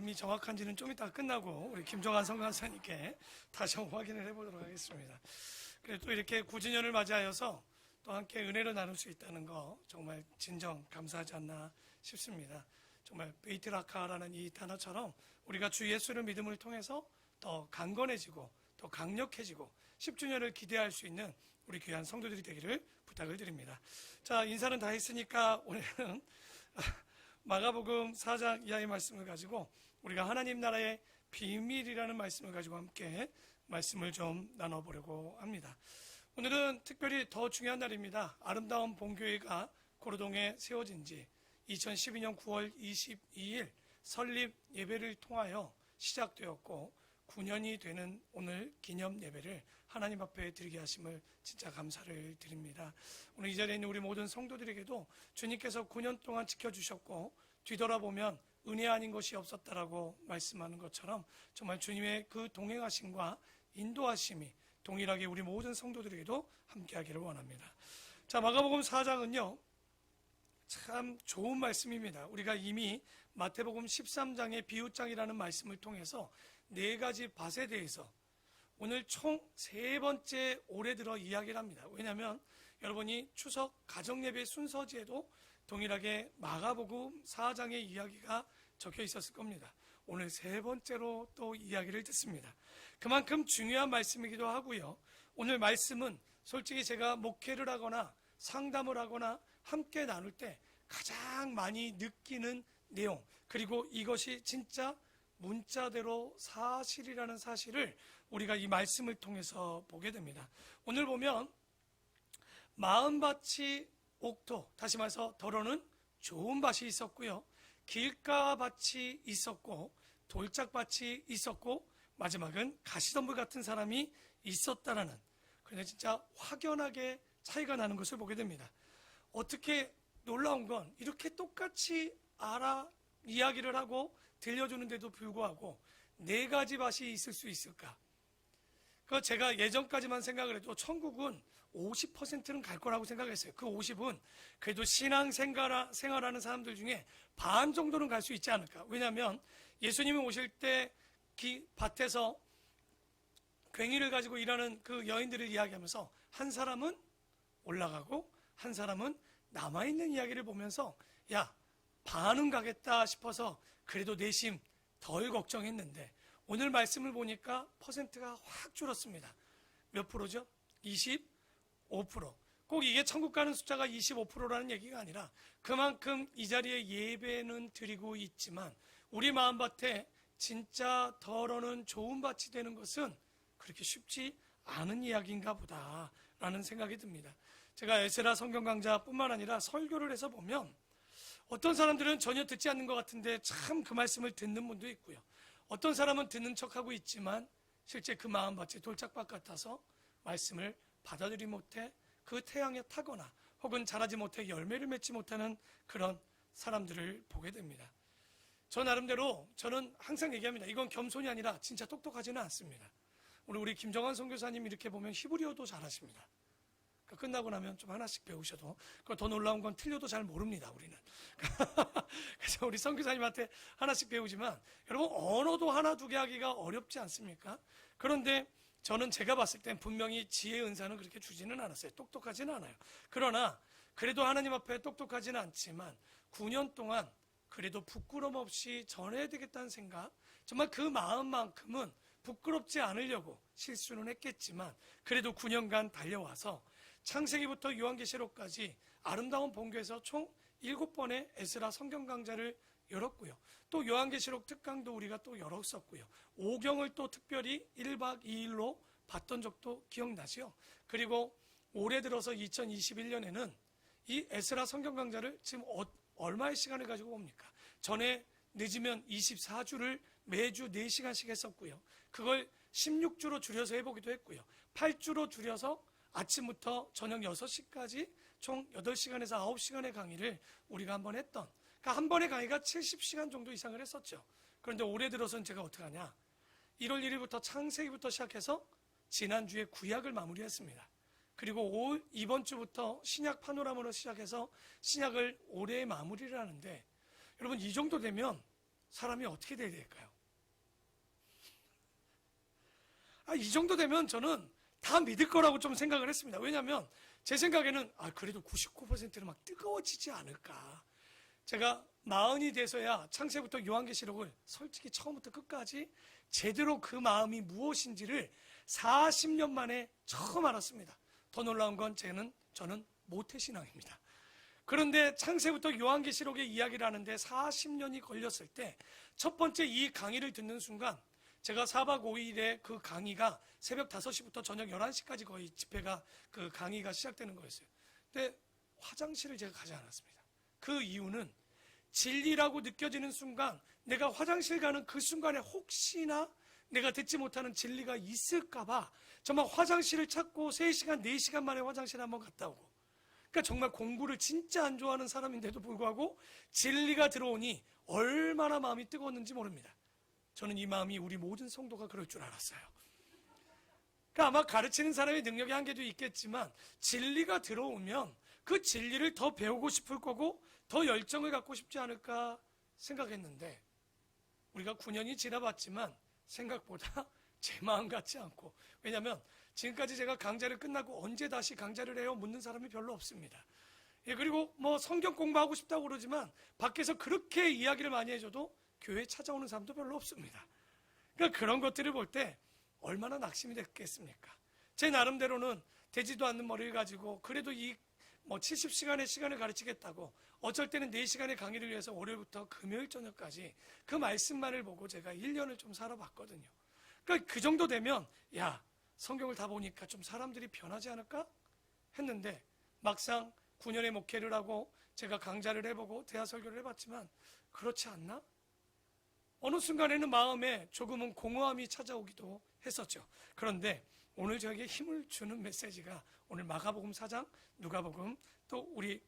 말씀이 정확한지는 좀 이따 끝나고 우리 김종환 성가사님께 다시 한번 확인을 해보도록 하겠습니다. 그래도 또 이렇게 9주년을 맞이하여서 또 함께 은혜를 나눌 수 있다는 거 정말 진정 감사하지 않나 싶습니다. 정말 베이트라카라는 이 단어처럼 우리가 주 예수를 믿음을 통해서 더 강건해지고 더 강력해지고 10주년을 기대할 수 있는 우리 귀한 성도들이 되기를 부탁을 드립니다. 자, 인사는 다 했으니까 오늘은 마가복음 4장 이하의 말씀을 가지고 우리가 하나님 나라의 비밀이라는 말씀을 가지고 함께 말씀을 좀 나눠보려고 합니다. 오늘은 특별히 더 중요한 날입니다. 아름다운 본교회가 고려동에 세워진 지 2012년 9월 22일 설립 예배를 통하여 시작되었고 9년이 되는 오늘 기념 예배를 하나님 앞에 드리게 하심을 진짜 감사를 드립니다. 오늘 이 자리에 있는 우리 모든 성도들에게도 주님께서 9년 동안 지켜주셨고 뒤돌아보면 은혜 아닌 것이 없었다라고 말씀하는 것처럼 정말 주님의 그 동행하심과 인도하심이 동일하게 우리 모든 성도들에게도 함께하기를 원합니다. 자, 마가복음 4장은요 참 좋은 말씀입니다. 우리가 이미 마태복음 13장의 비유장이라는 말씀을 통해서 4가지 밭에 대해서 오늘 총 3번째 올해 들어 이야기를 합니다. 왜냐하면 여러분이 추석 가정예배 순서지에도 동일하게 마가복음 4장의 이야기가 적혀 있었을 겁니다. 오늘 3번째로 또 이야기를 듣습니다. 그만큼 중요한 말씀이기도 하고요. 오늘 말씀은 솔직히 제가 목회를 하거나 상담을 하거나 함께 나눌 때 가장 많이 느끼는 내용, 그리고 이것이 진짜 문자대로 사실이라는 사실을 우리가 이 말씀을 통해서 보게 됩니다. 오늘 보면 마음밭이 옥토, 다시 말해서 더러는 좋은 밭이 있었고요, 길가밭이 있었고 돌짝밭이 있었고 마지막은 가시덤불 같은 사람이 있었다라는, 그런데 진짜 확연하게 차이가 나는 것을 보게 됩니다. 어떻게 놀라운 건 이렇게 똑같이 이야기를 하고 들려주는데도 불구하고 4가지 밭이 있을 수 있을까? 그 제가 예전까지만 생각을 해도 천국은 50%는 갈 거라고 생각했어요. 그 50은 그래도 신앙 생활하는 사람들 중에 반 정도는 갈 수 있지 않을까? 왜냐하면 예수님이 오실 때 밭에서 괭이를 가지고 일하는 그 여인들을 이야기하면서 한 사람은 올라가고 한 사람은 남아있는 이야기를 보면서 야, 반은 가겠다 싶어서 그래도 내심 덜 걱정했는데 오늘 말씀을 보니까 퍼센트가 확 줄었습니다. 몇 프로죠? 25%. 꼭 이게 천국 가는 숫자가 25%라는 얘기가 아니라 그만큼 이 자리에 예배는 드리고 있지만 우리 마음밭에 진짜 더러는 좋은 밭이 되는 것은 그렇게 쉽지 않은 이야기인가 보다라는 생각이 듭니다. 제가 에스라 성경 강좌뿐만 아니라 설교를 해서 보면 어떤 사람들은 전혀 듣지 않는 것 같은데 참 그 말씀을 듣는 분도 있고요. 어떤 사람은 듣는 척하고 있지만 실제 그 마음밭이 돌짝밭 같아서 말씀을 받아들이지 못해 그 태양에 타거나 혹은 자라지 못해 열매를 맺지 못하는 그런 사람들을 보게 됩니다. 저 나름대로 저는 항상 얘기합니다. 이건 겸손이 아니라 진짜 똑똑하지는 않습니다. 우리 김정환 선교사님 이렇게 보면 히브리어도 잘하십니다. 끝나고 나면 좀 하나씩 배우셔도, 더 놀라운 건 틀려도 잘 모릅니다, 우리는. 그래서 우리 선교사님한테 하나씩 배우지만 여러분 언어도 하나 두 개 하기가 어렵지 않습니까? 그런데 저는 제가 봤을 땐 분명히 지혜의 은사는 그렇게 주지는 않았어요. 똑똑하지는 않아요. 그러나 그래도 하나님 앞에 똑똑하지는 않지만 9년 동안 그래도 부끄럼 없이 전해야 되겠다는 생각, 정말 그 마음만큼은 부끄럽지 않으려고 실수는 했겠지만 그래도 9년간 달려와서 창세기부터 요한계시록까지 아름다운 본교에서 총 7번의 에스라 성경 강좌를 열었고요. 또 요한계시록 특강도 우리가 또 열었었고요. 오경을 또 특별히 1박 2일로 봤던 적도 기억나죠? 그리고 올해 들어서 2021년에는 이 에스라 성경 강좌를 지금 얼마의 시간을 가지고 봅니까? 전에 늦으면 24주를 매주 4시간씩 했었고요. 그걸 16주로 줄여서 해보기도 했고요. 8주로 줄여서 아침부터 저녁 6시까지 총 8시간에서 9시간의 강의를 우리가 한번 했던, 그러니까 한 번의 강의가 70시간 정도 이상을 했었죠. 그런데 올해 들어서는 제가 어떻게 하냐, 1월 1일부터 창세기부터 시작해서 지난주에 구약을 마무리했습니다. 그리고 이번 주부터 신약 파노라마로 시작해서 신약을 올해 마무리를 하는데, 여러분 이 정도 되면 사람이 어떻게 돼야 될까요? 이 정도 되면 저는 다 믿을 거라고 좀 생각을 했습니다. 왜냐하면 제 생각에는 그래도 99%는 막 뜨거워지지 않을까. 제가 40이 돼서야 창세부터 요한계시록을 솔직히 처음부터 끝까지 제대로 그 마음이 무엇인지를 40년 만에 처음 알았습니다. 더 놀라운 건 저는 모태신앙입니다. 그런데 창세부터 요한계시록의 이야기를 하는데 40년이 걸렸을 때 첫 번째 이 강의를 듣는 순간 제가 4박 5일에 그 강의가 새벽 5시부터 저녁 11시까지 거의 집회가 그 강의가 시작되는 거였어요. 근데 화장실을 제가 가지 않았습니다. 그 이유는 진리라고 느껴지는 순간 내가 화장실 가는 그 순간에 혹시나 내가 듣지 못하는 진리가 있을까봐 정말 화장실을 찾고 3시간, 4시간 만에 화장실에 한번 갔다 오고, 그러니까 정말 공부를 진짜 안 좋아하는 사람인데도 불구하고 진리가 들어오니 얼마나 마음이 뜨거웠는지 모릅니다. 저는 이 마음이 우리 모든 성도가 그럴 줄 알았어요. 그러니까 아마 가르치는 사람의 능력의 한계도 있겠지만 진리가 들어오면 그 진리를 더 배우고 싶을 거고 더 열정을 갖고 싶지 않을까 생각했는데, 우리가 9년이 지나봤지만 생각보다 제 마음 같지 않고, 왜냐하면 지금까지 제가 강좌를 끝나고 언제 다시 강좌를 해요? 묻는 사람이 별로 없습니다. 그리고 뭐 성경 공부하고 싶다고 그러지만 밖에서 그렇게 이야기를 많이 해줘도 교회에 찾아오는 사람도 별로 없습니다. 그러니까 그런 것들을 볼 때 얼마나 낙심이 됐겠습니까? 제 나름대로는 되지도 않는 머리를 가지고 그래도 이 70시간의 시간을 가르치겠다고 어쩔 때는 4시간의 강의를 위해서 월요일부터 금요일 저녁까지 그 말씀만을 보고 제가 1년을 좀 살아봤거든요. 그러니까 그 정도 되면 성경을 다 보니까 좀 사람들이 변하지 않을까 했는데, 막상 9년의 목회를 하고 제가 강좌를 해보고 대화 설교를 해봤지만 그렇지 않나? 어느 순간에는 마음에 조금은 공허함이 찾아오기도 했었죠. 그런데 오늘 저에게 힘을 주는 메시지가 오늘 마가복음 4장, 누가복음, 또 우리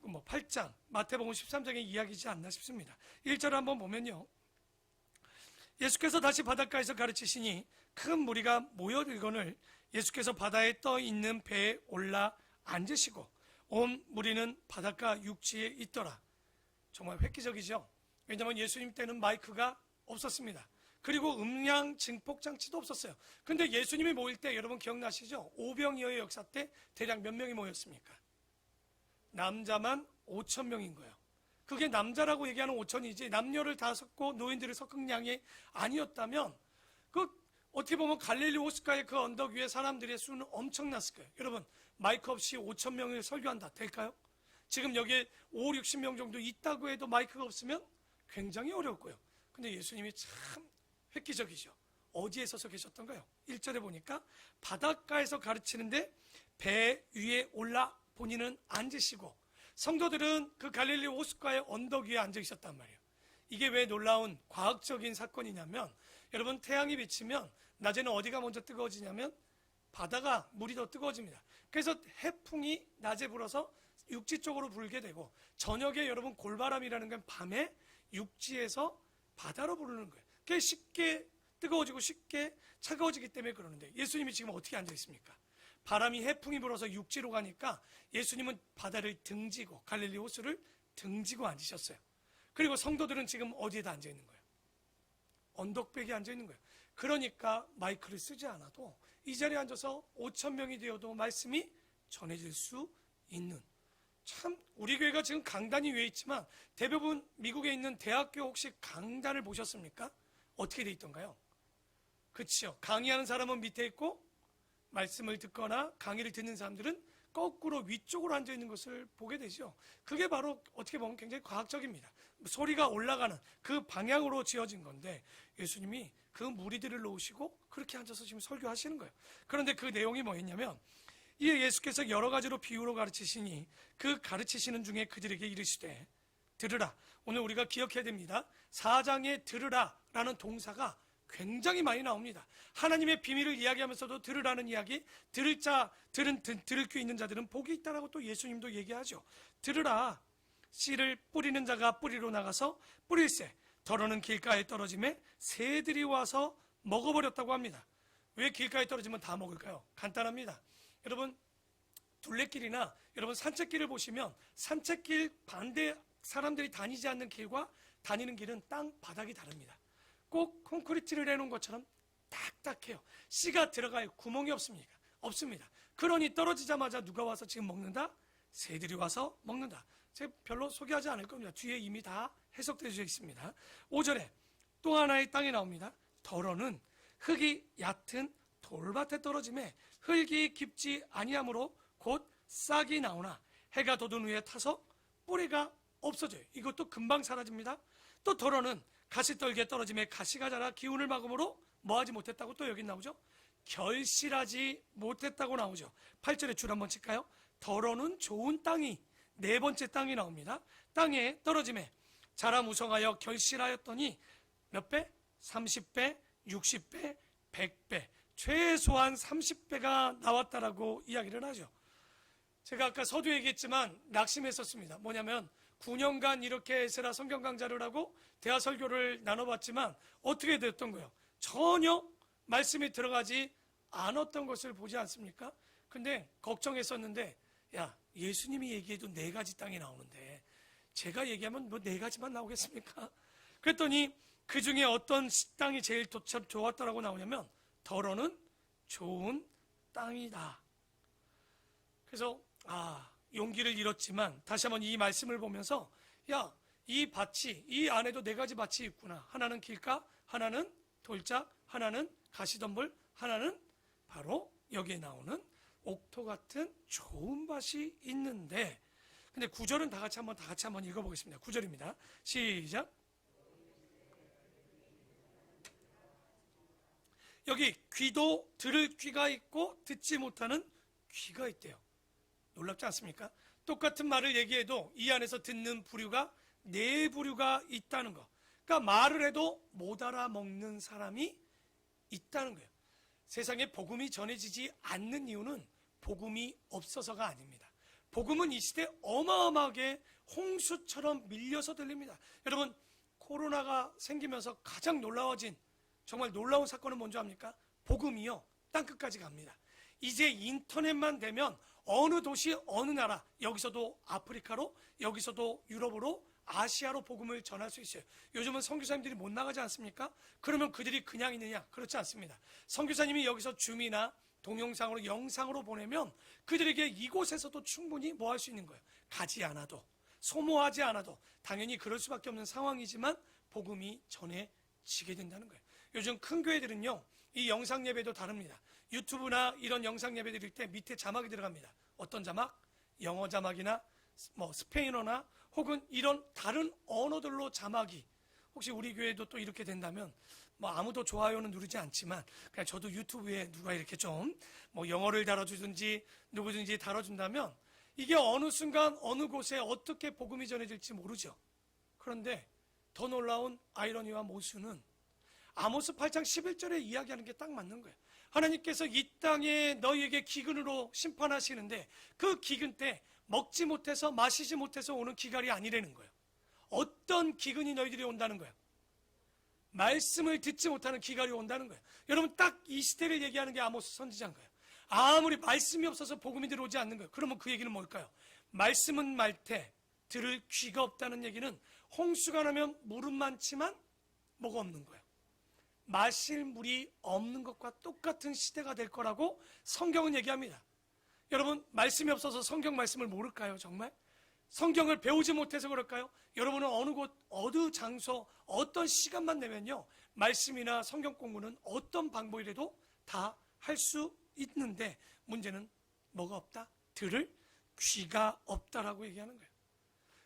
8장, 마태복음 13장의 이야기이지 않나 싶습니다. 1절을 한번 보면요, 예수께서 다시 바닷가에서 가르치시니 큰 무리가 모여들거늘 예수께서 바다에 떠 있는 배에 올라 앉으시고 온 무리는 바닷가 육지에 있더라. 정말 획기적이죠. 왜냐하면 예수님 때는 마이크가 없었습니다. 그리고 음량 증폭 장치도 없었어요. 근데 예수님이 모일 때 여러분 기억나시죠? 오병이어의 역사 때 대략 몇 명이 모였습니까? 남자만 5천 명인 거예요. 그게 남자라고 얘기하는 5천이지 남녀를 다 섞고 노인들을 섞은 양이 아니었다면 어떻게 보면 갈릴리 호숫가의 그 언덕 위에 사람들의 수는 엄청났을 거예요. 여러분, 마이크 없이 5천 명을 설교한다 될까요? 지금 여기에 5, 60명 정도 있다고 해도 마이크가 없으면 굉장히 어려울 거예요. 근데 예수님이 참 획기적이죠. 어디에 서서 계셨던가요? 1절에 보니까 바닷가에서 가르치는데 배 위에 올라 본인은 앉으시고, 성도들은 그 갈릴리 호숫가의 언덕 위에 앉아 있었단 말이에요. 이게 왜 놀라운 과학적인 사건이냐면, 여러분, 태양이 비치면 낮에는 어디가 먼저 뜨거워지냐면 바다가, 물이 더 뜨거워집니다. 그래서 해풍이 낮에 불어서 육지 쪽으로 불게 되고, 저녁에 여러분 골바람이라는 건 밤에 육지에서 바다로 부르는 거예요. 그게 쉽게 뜨거워지고 쉽게 차가워지기 때문에 그러는데, 예수님이 지금 어떻게 앉아 있습니까? 바람이 해풍이 불어서 육지로 가니까 예수님은 바다를 등지고 갈릴리 호수를 등지고 앉으셨어요. 그리고 성도들은 지금 어디에다 앉아 있는 거예요? 언덕백에 앉아 있는 거예요. 그러니까 마이크를 쓰지 않아도 이 자리에 앉아서 5천 명이 되어도 말씀이 전해질 수 있는, 참 우리 교회가 지금 강단이 위에 있지만 대부분 미국에 있는 대학교 혹시 강단을 보셨습니까? 어떻게 돼 있던가요? 그렇죠. 강의하는 사람은 밑에 있고 말씀을 듣거나 강의를 듣는 사람들은 거꾸로 위쪽으로 앉아 있는 것을 보게 되죠. 그게 바로 어떻게 보면 굉장히 과학적입니다. 소리가 올라가는 그 방향으로 지어진 건데 예수님이 그 무리들을 놓으시고 그렇게 앉아서 지금 설교하시는 거예요. 그런데 그 내용이 뭐였냐면, 이에 예수께서 여러 가지로 비유로 가르치시니 그 가르치시는 중에 그들에게 이르시되, 들으라. 오늘 우리가 기억해야 됩니다. 4장에 들으라 라는 동사가 굉장히 많이 나옵니다. 하나님의 비밀을 이야기하면서도 들으라는 이야기, 들을 귀 있는 자들은 복이 있다라고 또 예수님도 얘기하죠. 들으라. 씨를 뿌리는 자가 뿌리로 나가서 뿌릴새, 더러는 길가에 떨어짐에 새들이 와서 먹어버렸다고 합니다. 왜 길가에 떨어지면 다 먹을까요? 간단합니다. 여러분, 둘레길이나 여러분 산책길을 보시면 산책길 반대 사람들이 다니지 않는 길과 다니는 길은 땅 바닥이 다릅니다. 꼭 콘크리트를 해놓은 것처럼 딱딱해요. 씨가 들어갈 구멍이 없습니다. 그러니 떨어지자마자 누가 와서 지금 먹는다? 새들이 와서 먹는다. 제가 별로 소개하지 않을 겁니다. 뒤에 이미 다 해석되어 있습니다. 5절에 또 하나의 땅이 나옵니다. 더러는 흙이 얕은 돌밭에 떨어짐에 흙이 깊지 아니하므로 곧 싹이 나오나 해가 돋은 후에 타서 뿌리가 없어져요. 이것도 금방 사라집니다. 또 더러는 가시떨기에 떨어짐에 가시가 자라 기운을 막음으로 뭐하지 못했다고 또 여기 나오죠. 결실하지 못했다고 나오죠. 8절에 줄 한번 칠까요? 더러는 좋은 땅이 네 번째 땅이 나옵니다. 땅에 떨어짐에 자라 무성하여 결실하였더니 몇 배? 30배, 60배, 100배, 최소한 30배가 나왔다라고 이야기를 하죠. 제가 아까 서두에 얘기했지만 낙심했었습니다. 뭐냐면 9년간 이렇게 에스라 성경 강좌를 하고 대화 설교를 나눠봤지만 어떻게 됐던 거예요? 전혀 말씀이 들어가지 않았던 것을 보지 않습니까? 근데 걱정했었는데, 야, 예수님이 얘기해도 4가지 땅이 나오는데 제가 얘기하면 뭐 4가지만 나오겠습니까? 그랬더니 그 중에 어떤 땅이 제일 좋았다라고 나오냐면 더러는 좋은 땅이다. 그래서 용기를 잃었지만 다시 한번 이 말씀을 보면서, 야, 이 밭이, 이 안에도 4가지 밭이 있구나. 하나는 길가, 하나는 돌짝, 하나는 가시덤불, 하나는 바로 여기에 나오는 옥토 같은 좋은 밭이 있는데, 근데 9절은 다 같이 한번 읽어보겠습니다. 9절입니다. 시작. 여기 귀도 들을 귀가 있고 듣지 못하는 귀가 있대요. 놀랍지 않습니까? 똑같은 말을 얘기해도 이 안에서 듣는 부류가 4부류가 있다는 거. 그러니까 말을 해도 못 알아먹는 사람이 있다는 거예요. 세상에 복음이 전해지지 않는 이유는 복음이 없어서가 아닙니다. 복음은 이 시대 어마어마하게 홍수처럼 밀려서 들립니다. 여러분, 코로나가 생기면서 가장 놀라워진 정말 놀라운 사건은 뭔지 압니까? 복음이요, 땅끝까지 갑니다. 이제 인터넷만 되면 어느 도시, 어느 나라, 여기서도 아프리카로, 여기서도 유럽으로, 아시아로 복음을 전할 수 있어요. 요즘은 선교사님들이 못 나가지 않습니까? 그러면 그들이 그냥 있느냐? 그렇지 않습니다. 선교사님이 여기서 줌이나 동영상으로, 영상으로 보내면 그들에게 이곳에서도 충분히 뭐 할 수 있는 거예요? 가지 않아도, 소모하지 않아도, 당연히 그럴 수밖에 없는 상황이지만 복음이 전해지게 된다는 거예요. 요즘 큰 교회들은요, 이 영상 예배도 다릅니다. 유튜브나 이런 영상 예배 드릴 때 밑에 자막이 들어갑니다. 어떤 자막? 영어 자막이나 뭐 스페인어나 혹은 이런 다른 언어들로 자막이, 혹시 우리 교회도 또 이렇게 된다면 뭐 아무도 좋아요는 누르지 않지만 그냥 저도 유튜브에 누가 이렇게 좀 뭐 영어를 달아주든지 누구든지 달아준다면 이게 어느 순간 어느 곳에 어떻게 복음이 전해질지 모르죠. 그런데 더 놀라운 아이러니와 모순은 아모스 8장 11절에 이야기하는 게 딱 맞는 거예요. 하나님께서 이 땅에 너희에게 기근으로 심판하시는데 그 기근 때 먹지 못해서 마시지 못해서 오는 기갈이 아니라는 거예요. 어떤 기근이 너희들이 온다는 거예요? 말씀을 듣지 못하는 기갈이 온다는 거예요. 여러분, 딱 이 시대를 얘기하는 게 아모스 선지자인 거예요. 아무리 말씀이 없어서 복음이 들어오지 않는 거예요. 그러면 그 얘기는 뭘까요? 말씀은 말테 들을 귀가 없다는 얘기는 홍수가 나면 물은 많지만 뭐가 없는 거예요. 마실 물이 없는 것과 똑같은 시대가 될 거라고 성경은 얘기합니다. 여러분, 말씀이 없어서 성경 말씀을 모를까요? 정말? 성경을 배우지 못해서 그럴까요? 여러분은 어느 곳, 어느 장소, 어떤 시간만 내면요, 말씀이나 성경 공부는 어떤 방법이라도 다 할 수 있는데 문제는 뭐가 없다? 들을 귀가 없다라고 얘기하는 거예요.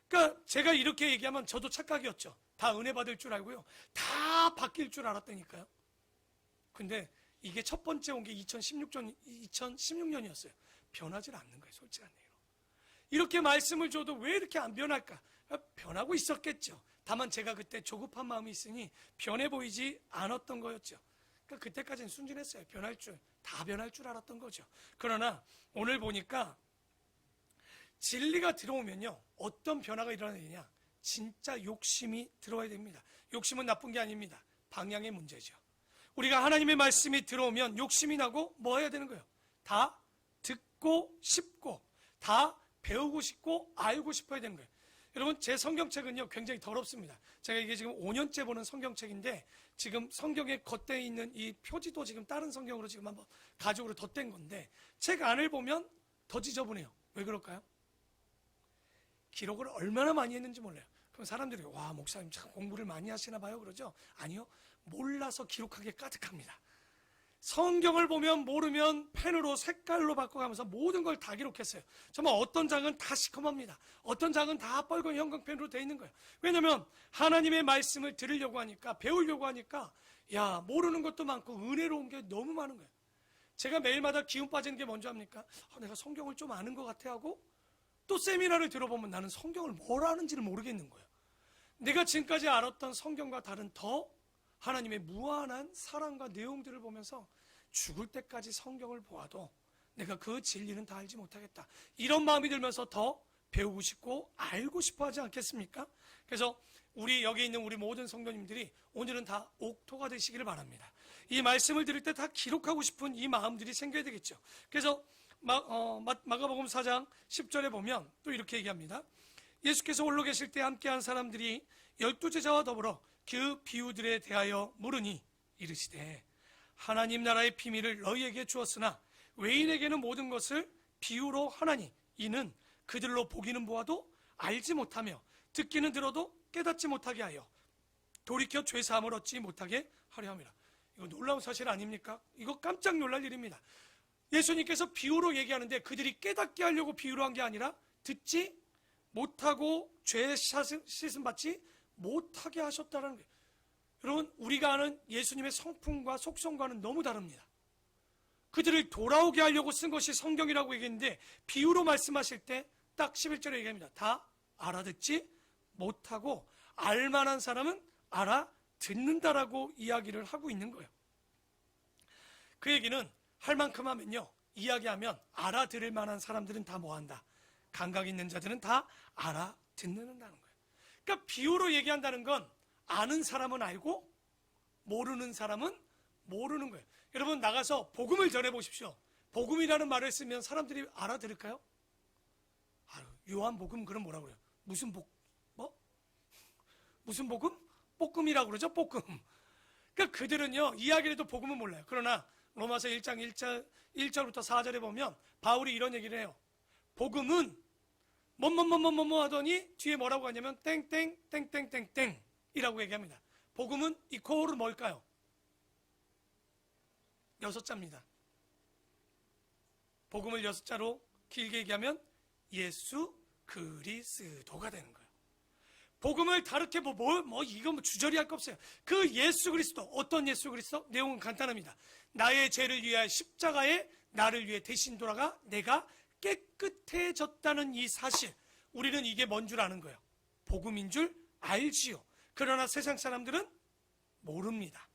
그러니까 제가 이렇게 얘기하면 저도 착각이었죠. 다 은혜 받을 줄 알고요, 다 바뀔 줄 알았다니까요. 근데 이게 첫 번째 온 게 2016년이었어요. 변하지 않는 거예요, 솔직한 얘기로. 이렇게 말씀을 줘도 왜 이렇게 안 변할까? 변하고 있었겠죠. 다만 제가 그때 조급한 마음이 있으니 변해 보이지 않았던 거였죠. 그러니까 그때까지는 순진했어요. 다 변할 줄 알았던 거죠. 그러나 오늘 보니까 진리가 들어오면요, 어떤 변화가 일어나느냐? 진짜 욕심이 들어와야 됩니다. 욕심은 나쁜 게 아닙니다. 방향의 문제죠. 우리가 하나님의 말씀이 들어오면 욕심이 나고 뭐 해야 되는 거예요? 다 듣고 싶고 다 배우고 싶고 알고 싶어야 되는 거예요. 여러분, 제 성경책은요 굉장히 더럽습니다. 제가 이게 지금 5년째 보는 성경책인데 지금 성경에 겉에 있는 이 표지도 지금 다른 성경으로 지금 한번 가죽으로 덧댄 건데 책 안을 보면 더 지저분해요. 왜 그럴까요? 기록을 얼마나 많이 했는지 몰라요. 그럼 사람들이 와, 목사님 참 공부를 많이 하시나 봐요 그러죠. 아니요, 몰라서 기록하기에 까득합니다. 성경을 보면 모르면 펜으로 색깔로 바꿔가면서 모든 걸 다 기록했어요. 정말 어떤 장은 다 시커멉니다. 어떤 장은 다 빨간 형광펜으로 되어 있는 거예요. 왜냐하면 하나님의 말씀을 들으려고 하니까, 배우려고 하니까 야, 모르는 것도 많고 은혜로운 게 너무 많은 거예요. 제가 매일마다 기운 빠지는 게 뭔지 압니까? 내가 성경을 좀 아는 것 같아 하고 또 세미나를 들어보면 나는 성경을 뭘 아는지를 모르겠는 거예요. 내가 지금까지 알았던 성경과 다른 더 하나님의 무한한 사랑과 내용들을 보면서 죽을 때까지 성경을 보아도 내가 그 진리는 다 알지 못하겠다, 이런 마음이 들면서 더 배우고 싶고 알고 싶어 하지 않겠습니까? 그래서 우리 여기 있는 우리 모든 성도님들이 오늘은 다 옥토가 되시기를 바랍니다. 이 말씀을 들을 때 다 기록하고 싶은 이 마음들이 생겨야 되겠죠. 그래서 마가복음 4장 10절에 보면 또 이렇게 얘기합니다. 예수께서 홀로 계실 때 함께한 사람들이 12제자와 더불어 그 비유들에 대하여 물으니 이르시되 하나님 나라의 비밀을 너희에게 주었으나 외인에게는 모든 것을 비유로 하나니 이는 그들로 보기는 보아도 알지 못하며 듣기는 들어도 깨닫지 못하게 하여 돌이켜 죄사함을 얻지 못하게 하려 함이라. 이거 놀라운 사실 아닙니까? 이거 깜짝 놀랄 일입니다. 예수님께서 비유로 얘기하는데 그들이 깨닫게 하려고 비유로 한 게 아니라 듣지 못하고 죄 씻음 받지 못하게 하셨다는 거예요. 여러분, 우리가 아는 예수님의 성품과 속성과는 너무 다릅니다. 그들을 돌아오게 하려고 쓴 것이 성경이라고 얘기했는데 비유로 말씀하실 때 딱 11절에 얘기합니다. 다 알아듣지 못하고 알만한 사람은 알아듣는다라고 이야기를 하고 있는 거예요. 그 얘기는 할 만큼 하면요, 이야기하면 알아들을 만한 사람들은 다 뭐한다? 감각 있는 자들은 다 알아듣는다는 거예요. 그러니까 비유로 얘기한다는 건 아는 사람은 알고 모르는 사람은 모르는 거예요. 여러분, 나가서 복음을 전해보십시오. 복음이라는 말을 쓰면 사람들이 알아들을까요? 요한복음 그럼 뭐라고 그래요? 무슨 무슨 복음? 볶음이라고 그러죠. 볶음. 그러니까 그들은요, 이야기를 해도 복음은 몰라요. 그러나 로마서 1장 1절부터 4절에 보면 바울이 이런 얘기를 해요. 복음은 뭐뭐뭐뭐뭐 하더니 뒤에 뭐라고 하냐면 땡땡 땡땡땡땡 이라고 얘기합니다. 복음은 이코르 뭘까요? 6자입니다. 복음을 6자로 길게 얘기하면 예수 그리스도가 되는 거예요. 복음을 다르게 이거 주저리 할 거 없어요. 그 예수 그리스도, 어떤 예수 그리스도? 내용은 간단합니다. 나의 죄를 위하여 십자가에 나를 위해 대신 돌아가 내가 깨끗해졌다는 이 사실, 우리는 이게 뭔 줄 아는 거예요. 복음인 줄 알지요. 그러나 세상 사람들은 모릅니다.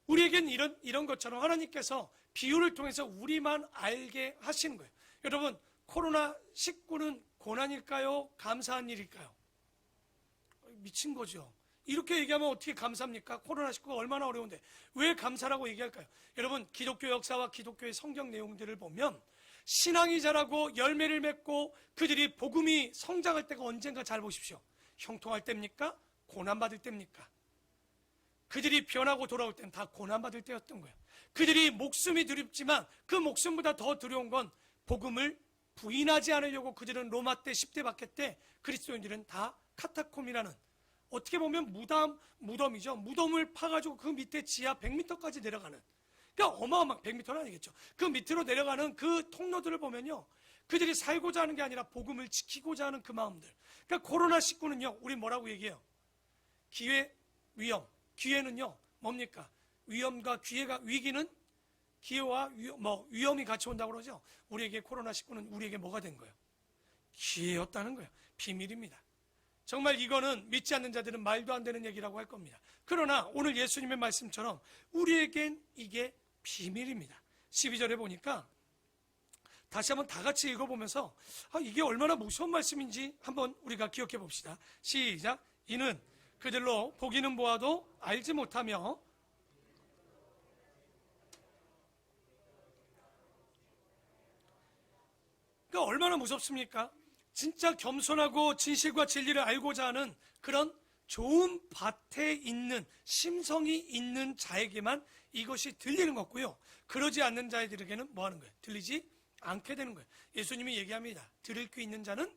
우리에겐 이런 것처럼 하나님께서 비유를 통해서 우리만 알게 하시는 거예요. 여러분, 코로나19는 고난일까요? 감사한 일일까요? 미친 거죠. 이렇게 얘기하면 어떻게 감사합니까? 코로나19가 얼마나 어려운데 왜 감사라고 얘기할까요? 여러분, 기독교 역사와 기독교의 성경 내용들을 보면 신앙이 자라고 열매를 맺고 그들이 복음이 성장할 때가 언젠가 잘 보십시오. 형통할 때입니까? 고난받을 때입니까? 그들이 변하고 돌아올 때는 다 고난받을 때였던 거예요. 그들이 목숨이 두렵지만 그 목숨보다 더 두려운 건 복음을 부인하지 않으려고 그들은 로마 때 10대 박해 때 그리스도인들은 다 카타콤이라는, 어떻게 보면 무덤이죠. 무덤을 파가지고 그 밑에 지하 100m까지 내려가는, 그러니까 어마어마한, 100m는 아니겠죠. 그 밑으로 내려가는 그 통로들을 보면요, 그들이 살고자 하는 게 아니라 복음을 지키고자 하는 그 마음들. 그러니까 코로나19는요, 우리 뭐라고 얘기해요? 기회, 위험. 기회는요, 뭡니까? 위험과 기회가, 위기는 기회와 위험이 같이 온다고 그러죠. 우리에게 코로나19는 우리에게 뭐가 된 거예요? 기회였다는 거예요. 비밀입니다. 정말 이거는 믿지 않는 자들은 말도 안 되는 얘기라고 할 겁니다. 그러나 오늘 예수님의 말씀처럼 우리에겐 이게 비밀입니다. 12절에 보니까 다시 한번 다 같이 읽어보면서 이게 얼마나 무서운 말씀인지 한번 우리가 기억해 봅시다. 시작. 이는 그들로 보기는 보아도 알지 못하며 그러니까 얼마나 무섭습니까? 진짜 겸손하고 진실과 진리를 알고자 하는 그런 좋은 밭에 있는 심성이 있는 자에게만 이것이 들리는 거고요. 그러지 않는 자들에게는 뭐 하는 거예요? 들리지 않게 되는 거예요. 예수님이 얘기합니다. 들을 귀 있는 자는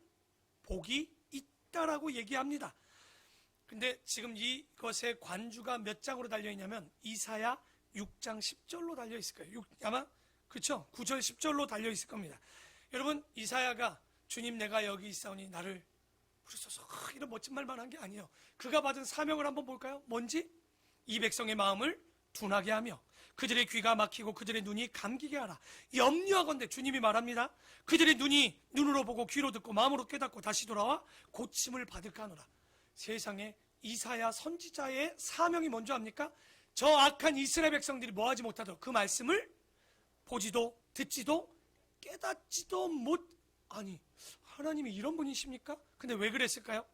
복이 있다라고 얘기합니다. 근데 지금 이것의 관주가 몇 장으로 달려있냐면 이사야 6장 10절로 달려있을 거예요. 아마 그렇죠? 9절 10절로 달려있을 겁니다. 여러분, 이사야가 주님 내가 여기 있사오니 나를 부르소서, 이런 멋진 말만 한 게 아니에요. 그가 받은 사명을 한번 볼까요? 뭔지? 이 백성의 마음을 둔하게 하며 그들의 귀가 막히고 그들의 눈이 감기게 하라. 염려하건대, 주님이 말합니다. 그들의 눈이 눈으로 보고 귀로 듣고 마음으로 깨닫고 다시 돌아와 고침을 받을까 하노라. 세상에 이사야 선지자의 사명이 뭔지 압니까? 저 악한 이스라엘 백성들이 뭐하지 못하도록 그 말씀을 보지도 듣지도 깨닫지도 아니, 하나님이 이런 분이십니까? 근데 왜 그랬을까요?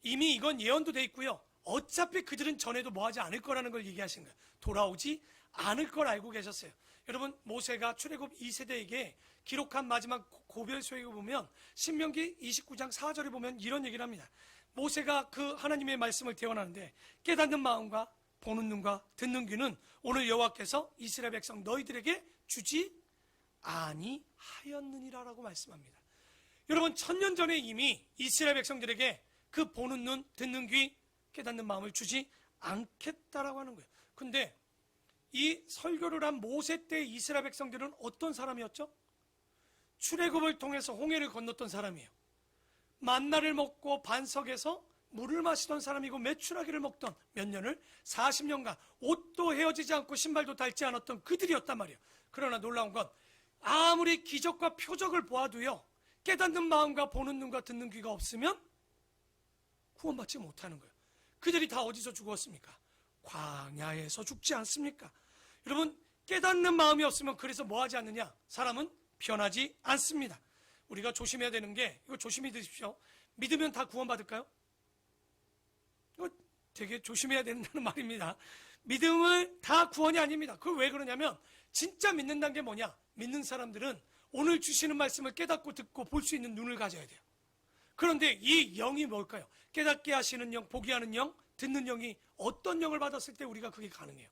이미 이건 예언도 돼 있고요. 어차피 그들은 전에도 뭐하지 않을 거라는 걸 얘기하신 거예요. 돌아오지 않을 걸 알고 계셨어요. 여러분, 모세가 출애굽 2세대에게 기록한 마지막 고별소에 보면 신명기 29장 4절에 보면 이런 얘기를 합니다. 모세가 그 하나님의 말씀을 대언하는데 깨닫는 마음과 보는 눈과 듣는 귀는 오늘 여호와께서 이스라엘 백성 너희들에게 주지 아니하였느니라라고 말씀합니다. 여러분, 1000년 전에 이미 이스라엘 백성들에게 그 보는 눈, 듣는 귀, 깨닫는 마음을 주지 않겠다라고 하는 거예요. 근데 이 설교를 한 모세 때 이스라엘 백성들은 어떤 사람이었죠? 출애굽을 통해서 홍해를 건넜던 사람이에요. 만나를 먹고 반석에서 물을 마시던 사람이고 메추라기를 먹던 몇 년을 40년간 옷도 헤어지지 않고 신발도 닳지 않았던 그들이었단 말이에요. 그러나 놀라운 건 아무리 기적과 표적을 보아도요, 깨닫는 마음과 보는 눈과 듣는 귀가 없으면 구원받지 못하는 거예요. 그들이 다 어디서 죽었습니까? 광야에서 죽지 않습니까? 여러분, 깨닫는 마음이 없으면 그래서 뭐 하지 않느냐? 사람은 변하지 않습니다. 우리가 조심해야 되는 게, 이거 조심히 들으십시오. 믿으면 다 구원받을까요? 이거 되게 조심해야 된다는 말입니다. 믿음은 다 구원이 아닙니다. 그걸 왜 그러냐면 진짜 믿는다는 게 뭐냐? 믿는 사람들은 오늘 주시는 말씀을 깨닫고 듣고 볼 수 있는 눈을 가져야 돼요. 그런데 이 영이 뭘까요? 깨닫게 하시는 영, 보게 하는 영, 듣는 영이 어떤 영을 받았을 때 우리가 그게 가능해요?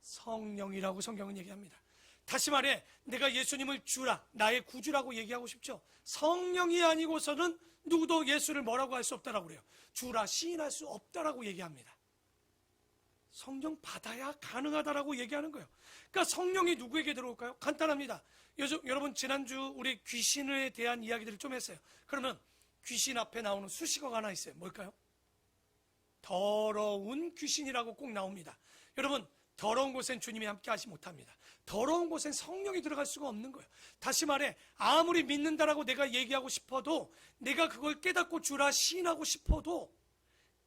성령이라고 성경은 얘기합니다. 다시 말해, 내가 예수님을 주라, 나의 구주라고 얘기하고 싶죠. 성령이 아니고서는 누구도 예수를 뭐라고 할 수 없다라고 그래요. 주라 시인할 수 없다라고 얘기합니다. 성령 받아야 가능하다라고 얘기하는 거예요. 그러니까 성령이 누구에게 들어올까요? 간단합니다. 여러분, 지난주 우리 귀신에 대한 이야기들을 좀 했어요. 그러면 귀신 앞에 나오는 수식어가 하나 있어요. 뭘까요? 더러운 귀신이라고 꼭 나옵니다. 여러분, 더러운 곳엔 주님이 함께 하지 못합니다. 더러운 곳엔 성령이 들어갈 수가 없는 거예요. 다시 말해, 아무리 믿는다라고 내가 얘기하고 싶어도, 내가 그걸 깨닫고 주라 시인하고 싶어도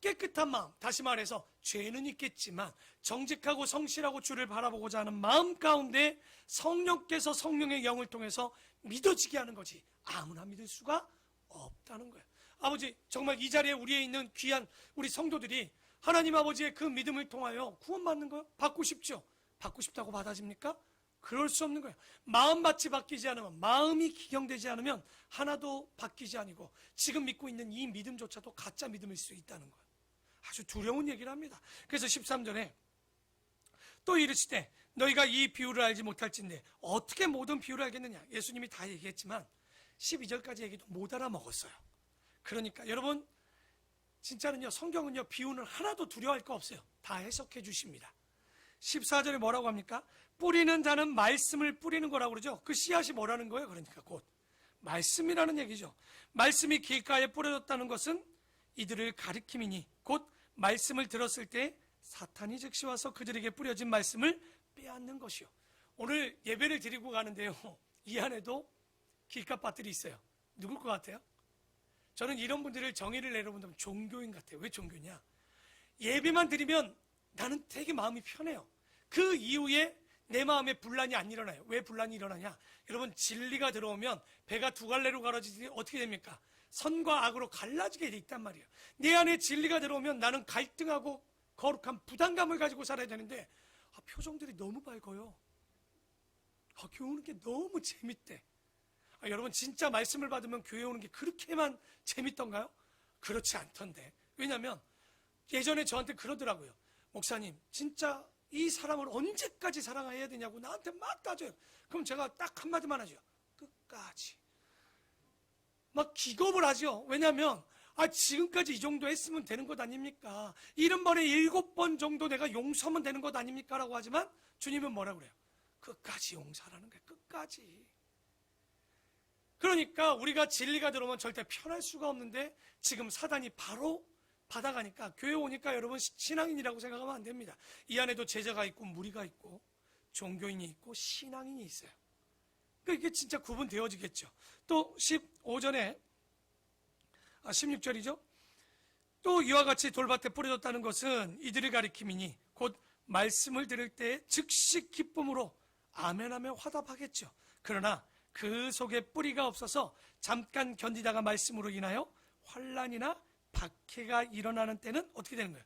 깨끗한 마음, 다시 말해서 죄는 있겠지만 정직하고 성실하고 주를 바라보고자 하는 마음 가운데 성령께서 성령의 영을 통해서 믿어지게 하는 거지 아무나 믿을 수가 없다는 거예요. 아버지, 정말 이 자리에 우리에 있는 귀한 우리 성도들이 하나님 아버지의 그 믿음을 통하여 구원받는 거예요? 받고 싶죠? 받고 싶다고 받아집니까? 그럴 수 없는 거예요. 마음밭이 바뀌지 않으면, 마음이 기경되지 않으면 하나도 바뀌지 아니고 지금 믿고 있는 이 믿음조차도 가짜 믿음일 수 있다는 거예요. 아주 두려운 얘기를 합니다. 그래서 13절에 또 이르시되 너희가 이 비유를 알지 못할진데 어떻게 모든 비유를 알겠느냐? 예수님이 다 얘기했지만 12절까지 얘기도 못 알아먹었어요. 그러니까 여러분, 진짜는요, 성경은요, 비유는 하나도 두려워할 거 없어요. 다 해석해 주십니다. 14절에 뭐라고 합니까? 뿌리는 자는 말씀을 뿌리는 거라고 그러죠. 그 씨앗이 뭐라는 거예요? 그러니까 곧 말씀이라는 얘기죠. 말씀이 길가에 뿌려졌다는 것은 이들을 가리킴이니 곧 말씀을 들었을 때 사탄이 즉시 와서 그들에게 뿌려진 말씀을 빼앗는 것이요. 오늘 예배를 드리고 가는데요, 이 안에도 길가밭들이 있어요. 누굴 것 같아요? 저는 이런 분들을 정의를 내려본다면 종교인 같아요. 왜 종교냐? 예배만 드리면 나는 되게 마음이 편해요. 그 이후에 내 마음에 분란이 안 일어나요. 왜 분란이 일어나냐? 여러분, 진리가 들어오면 배가 두 갈래로 갈라지지 어떻게 됩니까? 선과 악으로 갈라지게 돼 있단 말이에요. 내 안에 진리가 들어오면 나는 갈등하고 거룩한 부담감을 가지고 살아야 되는데 표정들이 너무 밝아요. 교우는 게 너무 재밌대. 여러분 진짜 말씀을 받으면 교회 오는 게 그렇게만 재밌던가요? 그렇지 않던데. 왜냐하면 예전에 저한테 그러더라고요. 목사님 진짜 이 사람을 언제까지 사랑해야 되냐고 나한테 막 따져요. 그럼 제가 딱 한마디만 하죠. 끝까지. 막 기겁을 하죠. 왜냐하면 지금까지 이 정도 했으면 되는 것 아닙니까? 70번에 7번 정도 내가 용서하면 되는 것 아닙니까? 라고 하지만 주님은 뭐라 그래요? 끝까지 용서하라는 거예요. 끝까지. 그러니까 우리가 진리가 들어오면 절대 편할 수가 없는데 지금 사단이 바로 받아가니까 교회 오니까 여러분 신앙인이라고 생각하면 안 됩니다. 이 안에도 제자가 있고 무리가 있고 종교인이 있고 신앙인이 있어요. 그러니까 이게 진짜 구분되어지겠죠. 또 15절에 16절이죠. 또 이와 같이 돌밭에 뿌려졌다는 것은 이들을 가리킴이니 곧 말씀을 들을 때 즉시 기쁨으로 아멘하며 화답하겠죠. 그러나 그 속에 뿌리가 없어서 잠깐 견디다가 말씀으로 인하여 환난이나 박해가 일어나는 때는 어떻게 되는 거예요?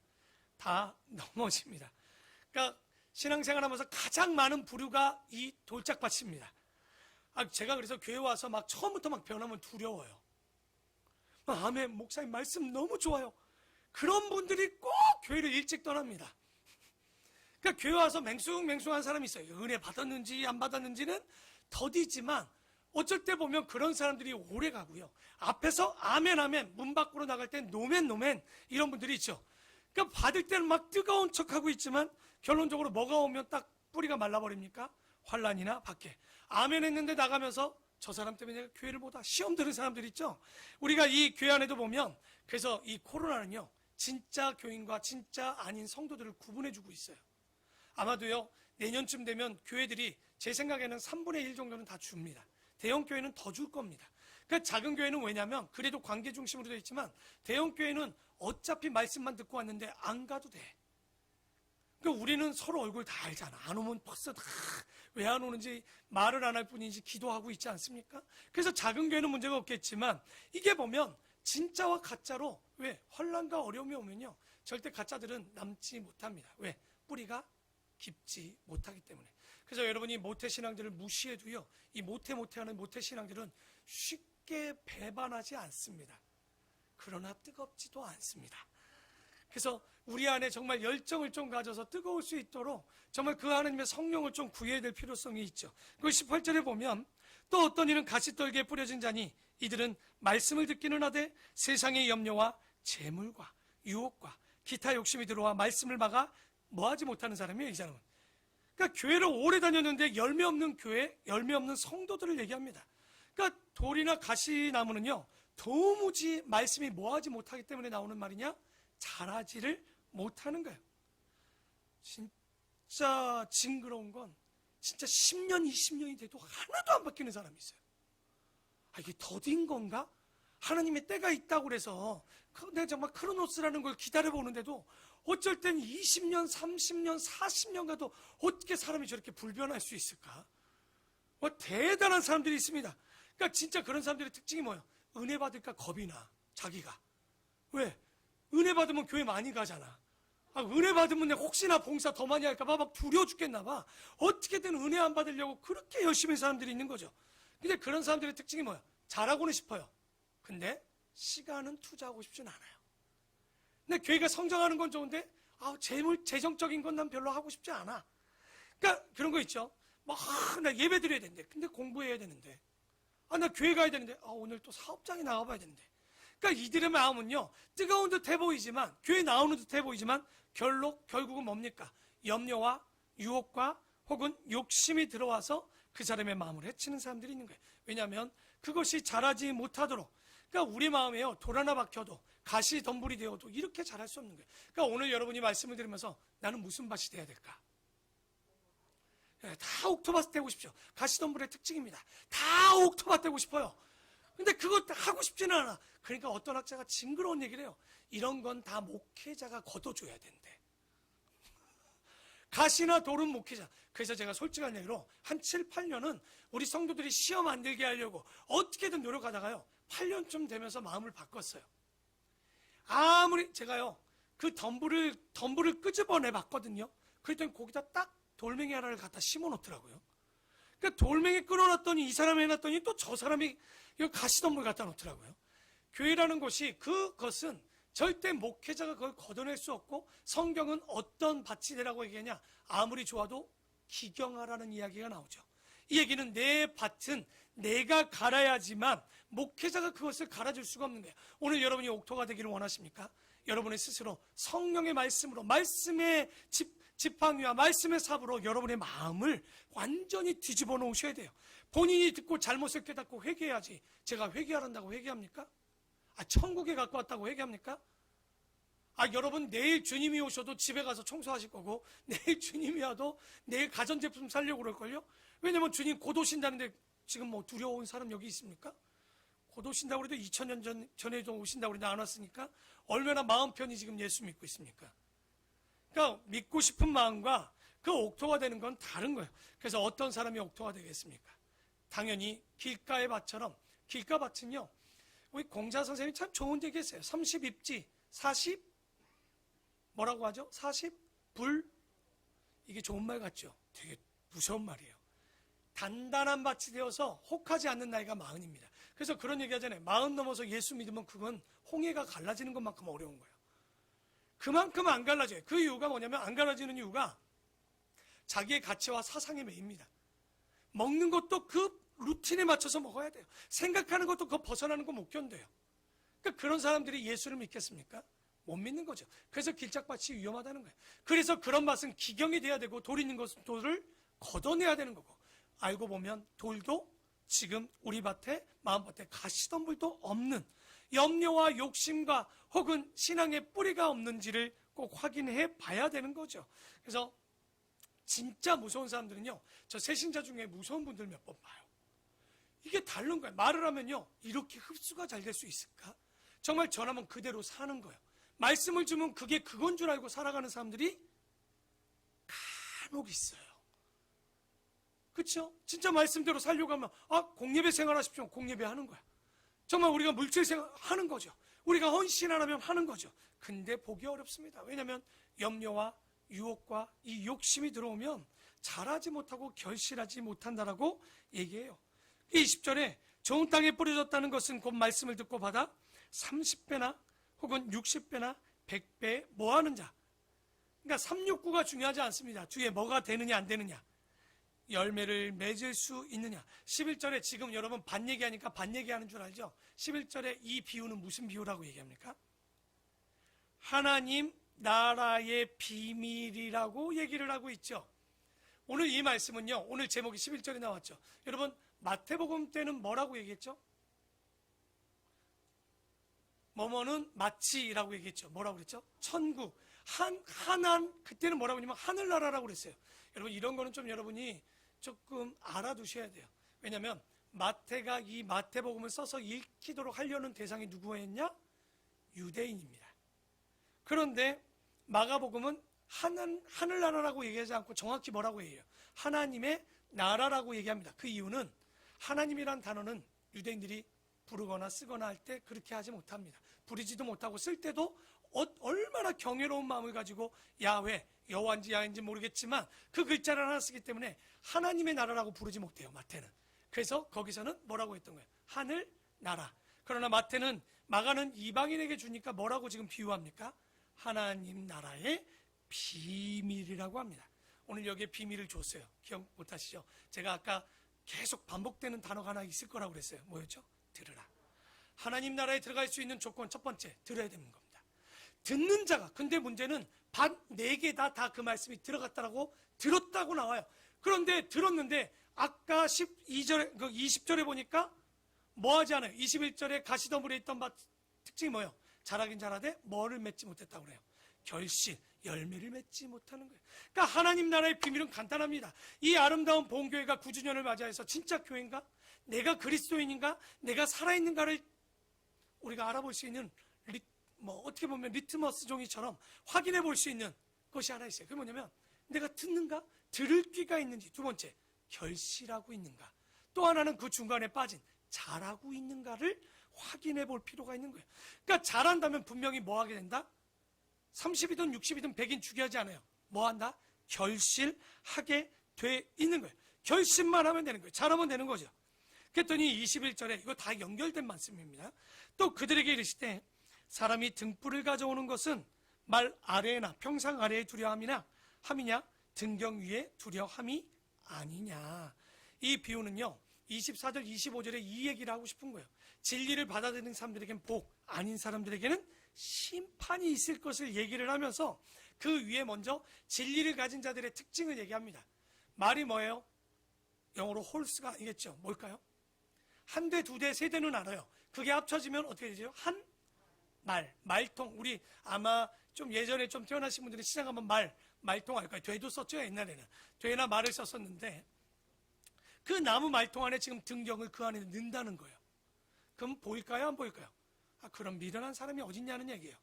다 넘어집니다. 그러니까 신앙생활 하면서 가장 많은 부류가 이 돌짝밭입니다. 제가 그래서 교회 와서 막 처음부터 막 변하면 두려워요. 아멘, 목사님 말씀 너무 좋아요. 그런 분들이 꼭 교회를 일찍 떠납니다. 그러니까 교회 와서 맹숭맹숭한 사람이 있어요. 은혜 받았는지 안 받았는지는 더디지만 어쩔 때 보면 그런 사람들이 오래 가고요. 앞에서 아멘 아멘, 문 밖으로 나갈 땐 노멘 노멘 이런 분들이 있죠. 그러니까 받을 때는 막 뜨거운 척하고 있지만 결론적으로 뭐가 오면 딱 뿌리가 말라버립니까? 환난이나 박해. 아멘 했는데 나가면서 저 사람 때문에 내가 교회를 보다 시험 들은 사람들 있죠. 우리가 이 교회 안에도 보면 그래서 이 코로나는요 진짜 교인과 진짜 아닌 성도들을 구분해주고 있어요. 아마도요 내년쯤 되면 교회들이 제 생각에는 3분의 1 정도는 다 줍니다. 대형 교회는 더 줄 겁니다. 그러니까 작은 교회는 왜냐면 그래도 관계 중심으로 되어 있지만 대형 교회는 어차피 말씀만 듣고 왔는데 안 가도 돼. 그러니까 우리는 서로 얼굴 다 알잖아. 안 오면 벌써 다 왜 안 오는지 말을 안 할 뿐이지 기도하고 있지 않습니까? 그래서 작은 교회는 문제가 없겠지만 이게 보면 진짜와 가짜로 왜 환난과 어려움이 오면요 절대 가짜들은 남지 못합니다. 왜? 뿌리가 깊지 못하기 때문에. 그래서 여러분이 모태신앙들을 무시해도요 이 모태하는 모태신앙들은 쉽게 배반하지 않습니다. 그러나 뜨겁지도 않습니다. 그래서 우리 안에 정말 열정을 좀 가져서 뜨거울 수 있도록 정말 그 하나님의 성령을 좀 구해야 될 필요성이 있죠. 그 18절에 보면 또 어떤 이는 가시떨기에 뿌려진 자니 이들은 말씀을 듣기는 하되 세상의 염려와 재물과 유혹과 기타 욕심이 들어와 말씀을 막아 뭐하지 못하는 사람이에요. 이 사람은. 그러니까 교회를 오래 다녔는데 열매 없는 교회, 열매 없는 성도들을 얘기합니다. 그러니까 돌이나 가시나무는요 도무지 말씀이 뭐하지 못하기 때문에 나오는 말이냐? 자라지를 못하는 거예요. 진짜 징그러운 건 진짜 10년, 20년이 돼도 하나도 안 바뀌는 사람이 있어요. 이게 더딘 건가? 하나님의 때가 있다고 그래서 내가 정말 크로노스라는 걸 기다려보는데도 어쩔 땐 20년, 30년, 40년 가도 어떻게 사람이 저렇게 불변할 수 있을까? 대단한 사람들이 있습니다. 그러니까 진짜 그런 사람들의 특징이 뭐예요? 은혜 받을까 겁이 나, 자기가. 왜? 은혜 받으면 교회 많이 가잖아. 은혜 받으면 내가 혹시나 봉사 더 많이 할까봐 막 두려워 죽겠나 봐. 어떻게든 은혜 안 받으려고 그렇게 열심히 한 사람들이 있는 거죠. 근데 그런 사람들의 특징이 뭐야? 잘하고는 싶어요. 근데 시간은 투자하고 싶진 않아요. 근데 교회가 성장하는 건 좋은데 재정적인 건 난 별로 하고 싶지 않아. 그러니까 그런 거 있죠. 나 예배 드려야 되는데 근데 공부해야 되는데 나 교회 가야 되는데 오늘 또 사업장에 나가봐야 되는데. 그러니까 이들의 마음은요 뜨거운 듯해 보이지만 교회 나오는 듯해 보이지만 결국은 뭡니까? 염려와 유혹과 혹은 욕심이 들어와서 그 사람의 마음을 해치는 사람들이 있는 거예요. 왜냐하면 그것이 자라지 못하도록. 그러니까 우리 마음에요 돌 하나 박혀도 가시 덤불이 되어도 이렇게 자랄 수 없는 거예요. 그러니까 오늘 여러분이 말씀을 들으면서 나는 무슨 밭이 돼야 될까? 다 옥토밭 되고 싶죠. 가시덤불의 특징입니다. 다 옥토밭 되고 싶어요. 근데 그거 하고 싶지는 않아. 그러니까 어떤 학자가 징그러운 얘기를 해요. 이런 건 다 목회자가 걷어줘야 된대. 가시나 돌은 목회자. 그래서 제가 솔직한 얘기로 한 7, 8년은 우리 성도들이 시험 안 들게 하려고 어떻게든 노력하다가요 8년쯤 되면서 마음을 바꿨어요. 아무리 제가요 그 덤불을 끄집어내 봤거든요. 그랬더니 거기다 딱 돌멩이 하나를 갖다 심어 놓더라고요. 그러니까 돌멩이 끌어놨더니 이 사람이 해놨더니 또 저 사람이 이거 가시덤불 갖다 놓더라고요. 교회라는 곳이 그것은 절대 목회자가 그걸 걷어낼 수 없고 성경은 어떤 밭이 되라고 얘기하냐? 아무리 좋아도 기경하라는 이야기가 나오죠. 이 얘기는 내 밭은 내가 갈아야지만 목회자가 그것을 갈아줄 수가 없는 거예요. 오늘 여러분이 옥토가 되기를 원하십니까? 여러분의 스스로 성령의 말씀으로 말씀의 지팡이와 말씀의 삽으로 여러분의 마음을 완전히 뒤집어 놓으셔야 돼요. 본인이 듣고 잘못을 깨닫고 회개해야지. 제가 회개하란다고 회개합니까? 천국에 갖고 왔다고 회개합니까? 여러분 내일 주님이 오셔도 집에 가서 청소하실 거고 내일 주님이 와도 내일 가전제품 사려고 그럴걸요? 왜냐면 주님 곧 오신다는데 지금 뭐 두려운 사람 여기 있습니까? 곧 오신다고 해도 2000년 전에도 오신다고 그랬는데 안 왔으니까 얼마나 마음 편히 지금 예수 믿고 있습니까? 그러니까 믿고 싶은 마음과 그 옥토가 되는 건 다른 거예요. 그래서 어떤 사람이 옥토가 되겠습니까? 당연히 길가의 밭처럼. 길가 밭은요, 우리 공자 선생님이 참 좋은 얘기 했어요. 30입지 40 뭐라고 하죠? 40불. 이게 좋은 말 같죠? 되게 무서운 말이에요. 단단한 밭이 되어서 혹하지 않는 나이가 40입니다. 그래서 그런 얘기 하잖아요. 40 넘어서 예수 믿으면 그건 홍해가 갈라지는 것만큼 어려운 거예요. 그만큼 안 갈라져요. 그 이유가 뭐냐면 안 갈라지는 이유가 자기의 가치와 사상에 매입니다. 먹는 것도 그 루틴에 맞춰서 먹어야 돼요. 생각하는 것도 그거 벗어나는 거 못 견뎌요. 그러니까 그런 사람들이 예수를 믿겠습니까? 못 믿는 거죠. 그래서 길짝밭이 위험하다는 거예요. 그래서 그런 밭은 기경이 돼야 되고 돌 있는 것은 돌을 걷어내야 되는 거고, 알고 보면 돌도 지금 우리 밭에 마음밭에 가시덤불도 없는 염려와 욕심과 혹은 신앙의 뿌리가 없는지를 꼭 확인해 봐야 되는 거죠. 그래서 진짜 무서운 사람들은요, 저 새신자 중에 무서운 분들 몇 번 봐요. 이게 다른 거예요. 말을 하면요, 이렇게 흡수가 잘 될 수 있을까? 정말 전하면 그대로 사는 거예요. 말씀을 주면 그게 그건 줄 알고 살아가는 사람들이 간혹 있어요. 그렇죠? 진짜 말씀대로 살려고 하면 공예배 생활하십시오. 공예배 하는 거야. 정말 우리가 물질 생활 하는 거죠. 우리가 헌신 하려면 하는 거죠. 근데 보기 어렵습니다. 왜냐하면 염려와 유혹과 이 욕심이 들어오면 잘하지 못하고 결실하지 못한다라고 얘기해요. 20절에 좋은 땅에 뿌려졌다는 것은 곧 말씀을 듣고 받아 30배나 혹은 60배나 100배 뭐하는 자. 그러니까 369가 중요하지 않습니다. 뒤에 뭐가 되느냐 안 되느냐, 열매를 맺을 수 있느냐. 11절에 지금 여러분 반 얘기하니까 반 얘기하는 줄 알죠? 11절에 이 비유는 무슨 비유라고 얘기합니까? 하나님 나라의 비밀이라고 얘기를 하고 있죠. 오늘 이 말씀은요, 오늘 제목이 11절에 나왔죠. 여러분 마태복음 때는 뭐라고 얘기했죠? 뭐뭐는 마치라고 얘기했죠. 뭐라고 그랬죠? 천국, 그때는 뭐라고 했냐면 하늘나라라고 그랬어요. 여러분 이런 거는 좀 여러분이 조금 알아두셔야 돼요. 왜냐하면 마태가 이 마태복음을 써서 읽히도록 하려는 대상이 누구였냐? 유대인입니다. 그런데 마가복음은 하늘나라라고 얘기하지 않고 정확히 뭐라고 얘기해요? 하나님의 나라라고 얘기합니다. 그 이유는 하나님이란 단어는 유대인들이 부르거나 쓰거나 할 때 그렇게 하지 못합니다. 부리지도 못하고 쓸 때도 얼마나 경외로운 마음을 가지고 야훼, 여호와인지 야훼인지 모르겠지만 그 글자를 하나 쓰기 때문에 하나님의 나라라고 부르지 못해요, 마태는. 그래서 거기서는 뭐라고 했던 거예요? 하늘 나라. 그러나 마가는 이방인에게 주니까 뭐라고 지금 비유합니까? 하나님 나라의 비밀이라고 합니다. 오늘 여기에 비밀을 줬어요. 기억 못하시죠? 제가 아까 계속 반복되는 단어가 하나 있을 거라고 그랬어요. 뭐였죠? 들으라. 하나님 나라에 들어갈 수 있는 조건 첫 번째, 들어야 되는 겁니다. 듣는 자가. 근데 문제는 반 4개 다 그 말씀이 들어갔다라고 들었다고 나와요. 그런데 들었는데 아까 20절에 보니까 뭐 하지 않아요? 21절에 가시덤불에 있던 밭 특징이 뭐예요? 자라긴 자라되 뭐를 맺지 못했다고 그래요? 결실, 열매를 맺지 못하는 거예요. 그러니까 하나님 나라의 비밀은 간단합니다. 이 아름다운 보험교회가 9주년을 맞이해서 진짜 교회인가? 내가 그리스도인인가? 내가 살아있는가를 우리가 알아볼 수 있는 어떻게 보면 리트머스 종이처럼 확인해 볼 수 있는 것이 하나 있어요. 그게 뭐냐면 내가 듣는가? 들을 귀가 있는지. 두 번째, 결실하고 있는가? 또 하나는 그 중간에 빠진 잘하고 있는가를 확인해 볼 필요가 있는 거예요. 그러니까 잘한다면 분명히 뭐 하게 된다? 30이든 60이든 100인 중요하지 않아요. 뭐 한다? 결실하게 돼 있는 거예요. 결심만 하면 되는 거예요. 잘하면 되는 거죠. 그랬더니 21절에 이거 다 연결된 말씀입니다. 또 그들에게 이르시되 사람이 등불을 가져오는 것은 말 아래나 평상 아래에 두려함이냐 등경 위에 두려함이 아니냐. 이 비유는요 24절 25절에 이 얘기를 하고 싶은 거예요. 진리를 받아들이는 사람들에게는 복, 아닌 사람들에게는 심판이 있을 것을 얘기를 하면서 그 위에 먼저 진리를 가진 자들의 특징을 얘기합니다. 말이 뭐예요? 영어로 홀스가 아니겠죠. 뭘까요? 한 대, 두 대, 세 대는 알아요. 그게 합쳐지면 어떻게 되죠? 한 말통. 우리 아마 좀 예전에 좀 태어나신 분들은 시장 가면 말통 알까요? 되도 썼죠, 옛날에는. 되나 말을 썼었는데 그 나무 말통 안에 지금 등경을 그 안에 넣는다는 거예요. 그럼 보일까요? 안 보일까요? 그럼 미련한 사람이 어딨냐는 얘기예요.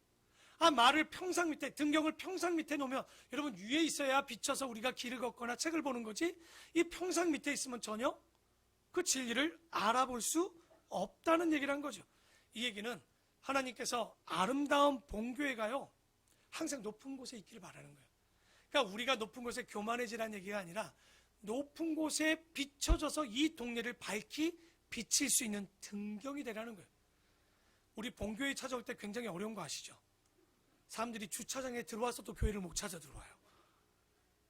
말을 평상 밑에, 등경을 평상 밑에 놓으면 여러분 위에 있어야 비춰서 우리가 길을 걷거나 책을 보는 거지, 이 평상 밑에 있으면 전혀 그 진리를 알아볼 수 없다는 얘기를 한 거죠. 이 얘기는 하나님께서 아름다운 본교회가요 항상 높은 곳에 있기를 바라는 거예요. 그러니까 우리가 높은 곳에 교만해지라는 얘기가 아니라 높은 곳에 비춰져서 이 동네를 밝히 비칠 수 있는 등경이 되라는 거예요. 우리 본교회 찾아올 때 굉장히 어려운 거 아시죠? 사람들이 주차장에 들어와서도 교회를 못 찾아 들어와요.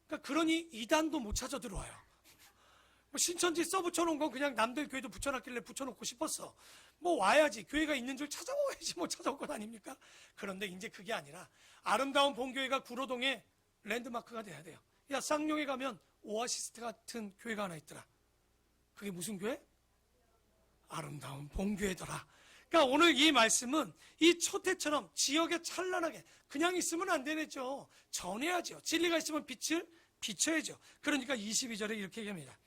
그러니까 그러니 이단도 못 찾아 들어와요. 신천지 써붙여놓은 건 그냥 남들 교회도 붙여놨길래 붙여놓고 싶었어. 와야지. 교회가 있는 줄 찾아와야지. 찾아올 것 아닙니까? 그런데 이제 그게 아니라 아름다운 본교회가 구로동에 랜드마크가 돼야 돼요. 야, 쌍용에 가면 오아시스 같은 교회가 하나 있더라. 그게 무슨 교회? 아름다운 본교회더라. 그러니까 오늘 이 말씀은 이 초태처럼 지역에 찬란하게 그냥 있으면 안 되겠죠. 전해야죠. 진리가 있으면 빛을 비춰야죠. 그러니까 22절에 이렇게 얘기합니다.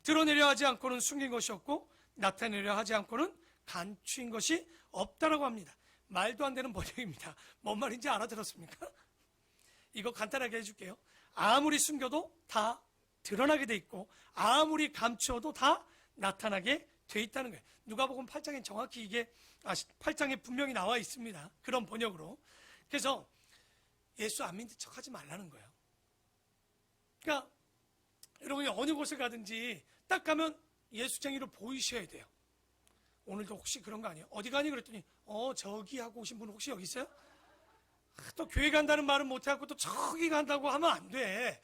드러내려 하지 않고는 숨긴 것이 없고 나타내려 하지 않고는 감추인 것이 없다라고 합니다. 말도 안 되는 번역입니다. 뭔 말인지 알아들었습니까? 이거 간단하게 해줄게요. 아무리 숨겨도 다 드러나게 돼 있고 아무리 감추어도 다 나타나게 돼 있다는 거예요. 누가복음 8장에 정확히 이게 8장에 분명히 나와 있습니다. 그런 번역으로. 그래서 예수 안 믿는 척하지 말라는 거예요. 그러니까 여러분이 어느 곳을 가든지 딱 가면 예수쟁이로 보이셔야 돼요. 오늘도 혹시 그런 거 아니에요? 어디 가니? 그랬더니 저기 하고 오신 분 혹시 여기 있어요? 또 교회 간다는 말은 못해갖고 또 저기 간다고 하면 안 돼.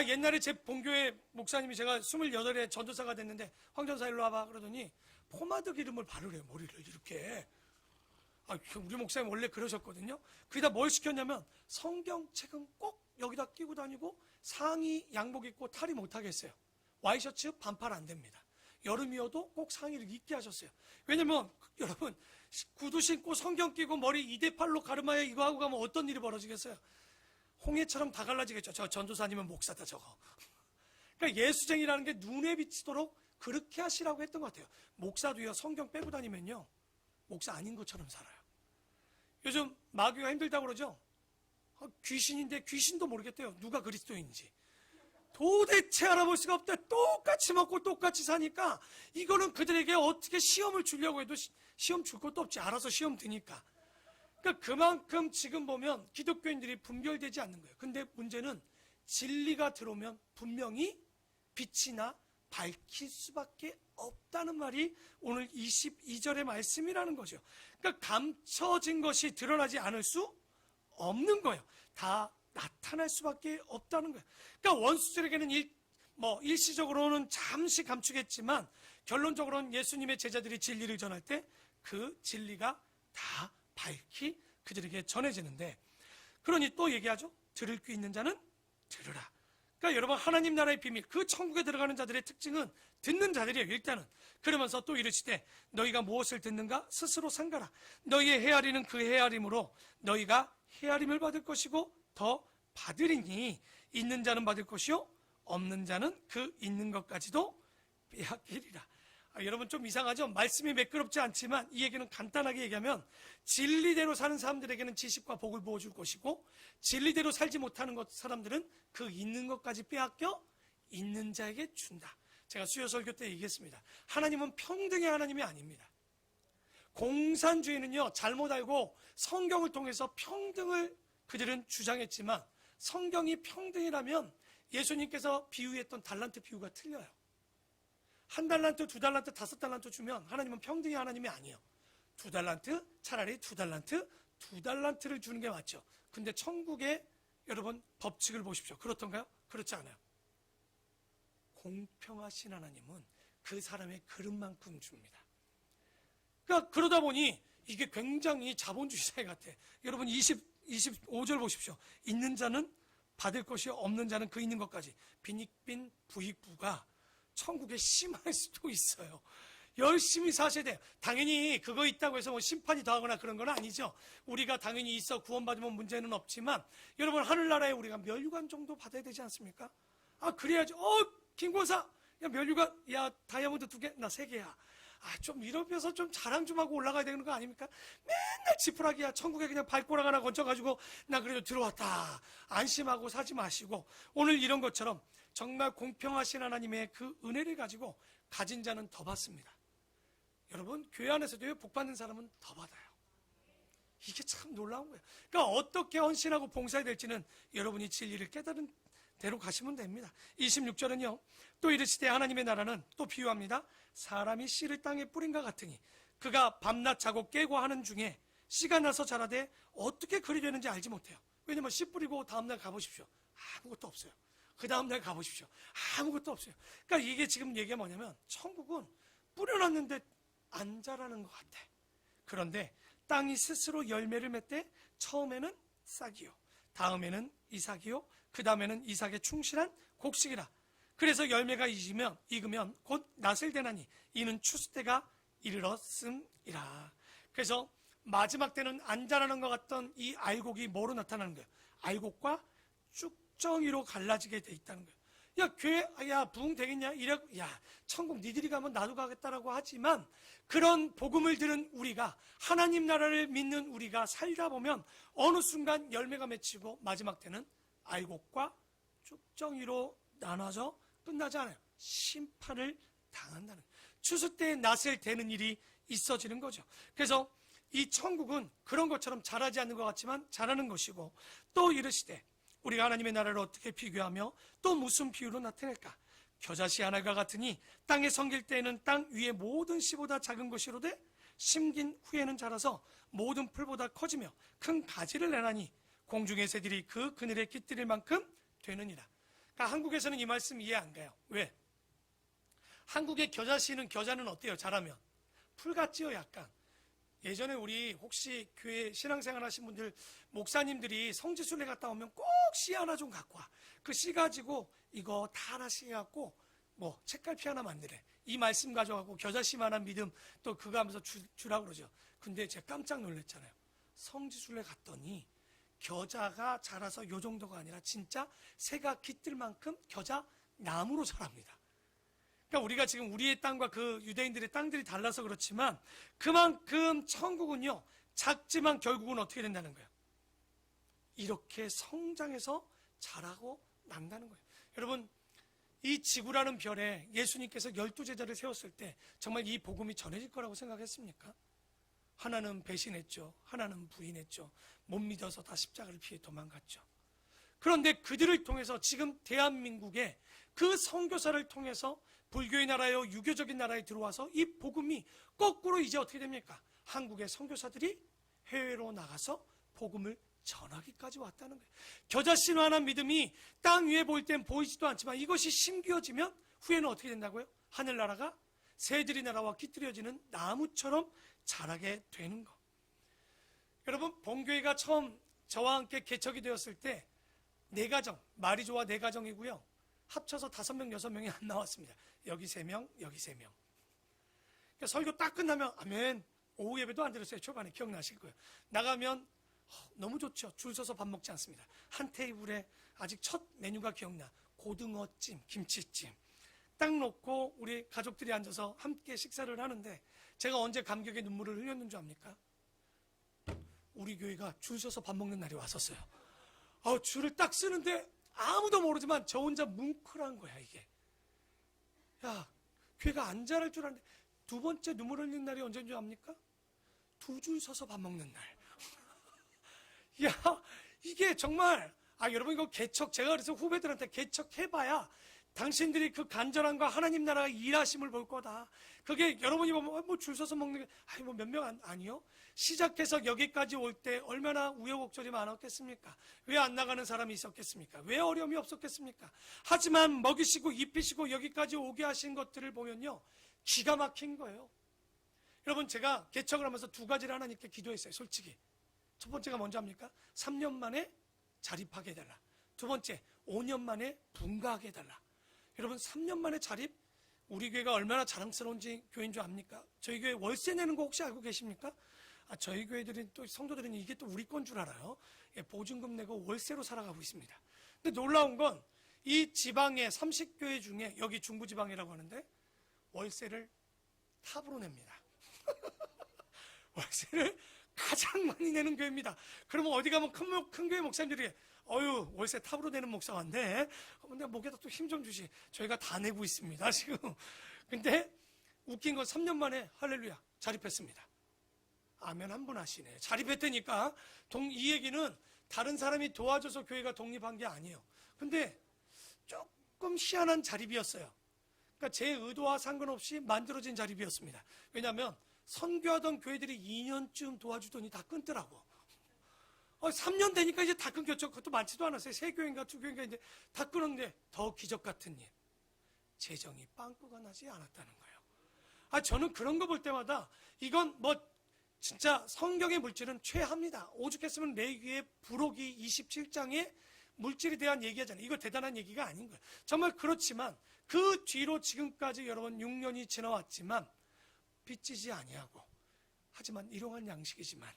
옛날에 제 본교회 목사님이 제가 28에 전도사가 됐는데 황전사 일로 와봐 그러더니 포마드 기름을 바르래요. 머리를 이렇게. 우리 목사님 원래 그러셨거든요. 거기다 뭘 시켰냐면 성경책은 꼭 여기다 끼고 다니고 상의 양복 입고 탈의 못하겠어요. 와이셔츠 반팔 안 됩니다. 여름이어도 꼭 상의를 입게 하셨어요. 왜냐면 여러분 구두 신고 성경 끼고 머리 2대8로 가르마에 이거 하고 가면 어떤 일이 벌어지겠어요? 홍해처럼 다 갈라지겠죠. 저 전도사님은 목사다 저거. 그러니까 예수쟁이라는 게 눈에 비치도록 그렇게 하시라고 했던 것 같아요. 목사도요 성경 빼고 다니면요 목사 아닌 것처럼 살아요. 요즘 마귀가 힘들다고 그러죠. 귀신인데 귀신도 모르겠대요. 누가 그리스도인지. 도대체 알아볼 수가 없대. 똑같이 먹고 똑같이 사니까 이거는 그들에게 어떻게 시험을 주려고 해도 시험 줄 것도 없지. 알아서 시험 드니까. 그러니까 그만큼 지금 보면 기독교인들이 분별되지 않는 거예요. 근데 문제는 진리가 들어오면 분명히 빛이 나 밝힐 수밖에 없다는 말이 오늘 22절의 말씀이라는 거죠. 그러니까 감춰진 것이 드러나지 않을 수 없는 거예요. 다 나타날 수밖에 없다는 거예요. 그러니까 원수들에게는 일시적으로는 잠시 감추겠지만 결론적으로는 예수님의 제자들이 진리를 전할 때 그 진리가 다 밝히 그들에게 전해지는데, 그러니 또 얘기하죠. 들을 귀 있는 자는 들으라. 그러니까 여러분 하나님 나라의 비밀, 그 천국에 들어가는 자들의 특징은 듣는 자들이에요. 일단은. 그러면서 또 이르시되 너희가 무엇을 듣는가 스스로 상가라. 너희의 헤아리는 그 헤아림으로 너희가 헤아림을 받을 것이고 더 받으리니 있는 자는 받을 것이요 없는 자는 그 있는 것까지도 빼앗기리라. 여러분 좀 이상하죠? 말씀이 매끄럽지 않지만 이 얘기는 간단하게 얘기하면 진리대로 사는 사람들에게는 지식과 복을 부어줄 것이고 진리대로 살지 못하는 사람들은 그 있는 것까지 빼앗겨 있는 자에게 준다. 제가 수요 설교 때 얘기했습니다. 하나님은 평등의 하나님이 아닙니다. 공산주의는요 잘못 알고 성경을 통해서 평등을 그들은 주장했지만 성경이 평등이라면 예수님께서 비유했던 달란트 비유가 틀려요. 한 달란트, 두 달란트, 다섯 달란트 주면 하나님은 평등의 하나님이 아니에요. 두 달란트, 차라리 두 달란트를 주는 게 맞죠. 근데 천국의 여러분 법칙을 보십시오. 그렇던가요? 그렇지 않아요. 공평하신 하나님은 그 사람의 그릇만큼 줍니다. 그러니까 그러다 보니 이게 굉장히 자본주의 사회 같아. 여러분 25절 보십시오. 있는 자는 받을 것이 없는 자는 그 있는 것까지. 빈익빈 부익부가 천국에 심할 수도 있어요. 열심히 사셔야 돼요. 당연히 그거 있다고 해서 뭐 심판이 더하거나 그런 건 아니죠. 우리가 당연히 있어 구원받으면 문제는 없지만 여러분 하늘나라에 우리가 멸류관 정도 받아야 되지 않습니까? 아 그래야지. 김권사 야 멸류관 야 다이아몬드 2개 나 3개야. 좀 이러면서 좀 자랑 좀 하고 올라가야 되는 거 아닙니까? 맨날 지푸라기야. 천국에 그냥 발꼬락 하나 건져가지고 나 그래도 들어왔다. 안심하고 사지 마시고 오늘 이런 것처럼 정말 공평하신 하나님의 그 은혜를 가지고 가진 자는 더 받습니다. 여러분 교회 안에서도 복받는 사람은 더 받아요. 이게 참 놀라운 거예요. 그러니까 어떻게 헌신하고 봉사해야 될지는 여러분이 진리를 깨달은 대로 가시면 됩니다. 26절은요. 또 이르시되 하나님의 나라는 또 비유합니다. 사람이 씨를 땅에 뿌린과 같으니 그가 밤낮 자고 깨고 하는 중에 씨가 나서 자라되 어떻게 그리 되는지 알지 못해요. 왜냐면 씨 뿌리고 다음날 가보십시오. 아무것도 없어요. 그 다음날 가보십시오. 아무것도 없어요. 그러니까 이게 지금 얘기가 뭐냐면 천국은 뿌려놨는데 안 자라는 것 같아. 그런데 땅이 스스로 열매를 맺되 처음에는 싹이요, 다음에는 이삭이요, 그 다음에는 이삭에 충실한 곡식이라. 그래서 열매가 익으면 곧 낫을 되나니 이는 추수 때가 이르렀음이라. 그래서 마지막 때는 안 자라는 것 같던 이 알곡이 뭐로 나타나는 거예요? 알곡과 쭉정이로 갈라지게 돼 있다는 거예요. 야 교회 야 부흥 되겠냐? 야 천국 니들이 가면 나도 가겠다라고 하지만 그런 복음을 들은 우리가 하나님 나라를 믿는 우리가 살다 보면 어느 순간 열매가 맺히고 마지막 때는 알곡과 쭉정이로 나눠져 끝나지 않아요. 심판을 당한다는 거예요. 추수 때에 낫을 대는 일이 있어지는 거죠. 그래서 이 천국은 그런 것처럼 자라지 않는 것 같지만 자라는 것이고 또 이르시되 우리가 하나님의 나라를 어떻게 비교하며 또 무슨 비유로 나타낼까? 겨자씨 하나가 같으니 땅에 성길 때에는 땅 위의 모든 씨보다 작은 것이로되 심긴 후에는 자라서 모든 풀보다 커지며 큰 가지를 내나니 공중의 새들이 그 그늘에 깃들일 만큼 되느니라. 그러니까 한국에서는 이 말씀 이해 안 가요. 왜? 한국의 겨자는 어때요? 자라면 풀 같지요 약간. 예전에 우리 혹시 교회 신앙생활 하신 분들 목사님들이 성지순례 갔다 오면 꼭 씨 하나 좀 갖고 와. 그 씨 가지고 이거 다 하나씩 해갖고 뭐 책갈피 하나 만드래. 이 말씀 가져가고 겨자씨만한 믿음 또 그거 하면서 주라고 그러죠. 근데 제가 깜짝 놀랐잖아요. 성지순례 갔더니 겨자가 자라서 요 정도가 아니라 진짜 새가 깃들 만큼 겨자 나무로 자랍니다. 그러니까 우리가 지금 우리의 땅과 그 유대인들의 땅들이 달라서 그렇지만 그만큼 천국은요 작지만 결국은 어떻게 된다는 거예요? 이렇게 성장해서 자라고 난다는 거예요. 여러분 이 지구라는 별에 예수님께서 12제자를 세웠을 때 정말 이 복음이 전해질 거라고 생각했습니까? 하나는 배신했죠. 하나는 부인했죠. 못 믿어서 다 십자가를 피해 도망갔죠. 그런데 그들을 통해서 지금 대한민국에 그 선교사를 통해서 불교의 나라요 유교적인 나라에 들어와서 이 복음이 거꾸로 이제 어떻게 됩니까? 한국의 선교사들이 해외로 나가서 복음을 전하기까지 왔다는 거예요. 겨자씨만한 믿음이 땅 위에 보일 땐 보이지도 않지만 이것이 심겨지면 후에는 어떻게 된다고요? 하늘나라가 새들이 날아와 깃들여지는 나무처럼 자라게 되는 거. 여러분 본교회가 처음 저와 함께 개척이 되었을 때 4가정, 마리조와 4가정이고요 합쳐서 5명, 6명이 안 나왔습니다. 여기 3명, 여기 3명. 그러니까 설교 딱 끝나면 아멘. 오후 예배도 안 들었어요. 초반에 기억나실 거예요. 나가면 너무 좋죠. 줄 서서 밥 먹지 않습니다. 한 테이블에 아직 첫 메뉴가 기억나. 고등어찜, 김치찜. 딱 놓고 우리 가족들이 앉아서 함께 식사를 하는데 제가 언제 감격의 눈물을 흘렸는 줄 압니까? 우리 교회가 줄 서서 밥 먹는 날이 왔었어요. 줄을 딱 쓰는데 아무도 모르지만 저 혼자 뭉클한 거야 이게. 야 교회가 안 자랄 줄 알았는데 두 번째 눈물 흘리는 날이 언제인 줄 압니까? 2줄 서서 밥 먹는 날. 야 이게 정말 여러분 이거 제가 그래서 후배들한테 개척해봐야 당신들이 그 간절함과 하나님 나라가 일하심을 볼 거다. 그게 여러분이 보면 뭐 줄 서서 먹는 게 뭐 몇 명 아니요. 시작해서 여기까지 올 때 얼마나 우여곡절이 많았겠습니까? 왜 안 나가는 사람이 있었겠습니까? 왜 어려움이 없었겠습니까? 하지만 먹이시고 입히시고 여기까지 오게 하신 것들을 보면요, 기가 막힌 거예요. 여러분, 제가 개척을 하면서 두 가지를 하나님께 기도했어요. 솔직히 첫 번째가 뭔지 압니까? 3년 만에 자립하게 해달라. 두 번째, 5년 만에 분가하게 해달라. 여러분, 3년 만에 자립, 우리 교회가 얼마나 자랑스러운지 교회인 줄 압니까? 저희 교회 월세 내는 거 혹시 알고 계십니까? 저희 교회들은 또 성도들은 이게 또 우리 건 줄 알아요. 보증금 내고 월세로 살아가고 있습니다. 근데 놀라운 건 이 지방의 30교회 중에, 여기 중부지방이라고 하는데, 월세를 탑으로 냅니다. 월세를 가장 많이 내는 교회입니다. 그러면 어디 가면 큰 교회 목사님들이 월세 탑으로 내는 목사가 왔네. 근데 목에다 또 힘 좀 주시. 저희가 다 내고 있습니다, 지금. 근데 웃긴 건 3년 만에 할렐루야 자립했습니다. 아멘 한 분 하시네. 자립했다니까. 이 얘기는 다른 사람이 도와줘서 교회가 독립한 게 아니에요. 근데 조금 희한한 자립이었어요. 그러니까 제 의도와 상관없이 만들어진 자립이었습니다. 왜냐하면 선교하던 교회들이 2년쯤 도와주더니 다 끊더라고. 3년 되니까 이제 다 끊겼죠. 그것도 많지도 않았어요. 3교회인가 2교회인가 이제 다 끊었는데, 더 기적 같은 일, 재정이 빵꾸가 나지 않았다는 거예요. 저는 그런 거 볼 때마다 이건 진짜 성경의 물질은 최하입니다. 오죽했으면 레위기의 부록이 27장에 물질에 대한 얘기하잖아요. 이거 대단한 얘기가 아닌 거예요. 정말 그렇지만 그 뒤로 지금까지 여러분 6년이 지나왔지만 빚지지 아니하고, 하지만 일용한 양식이지만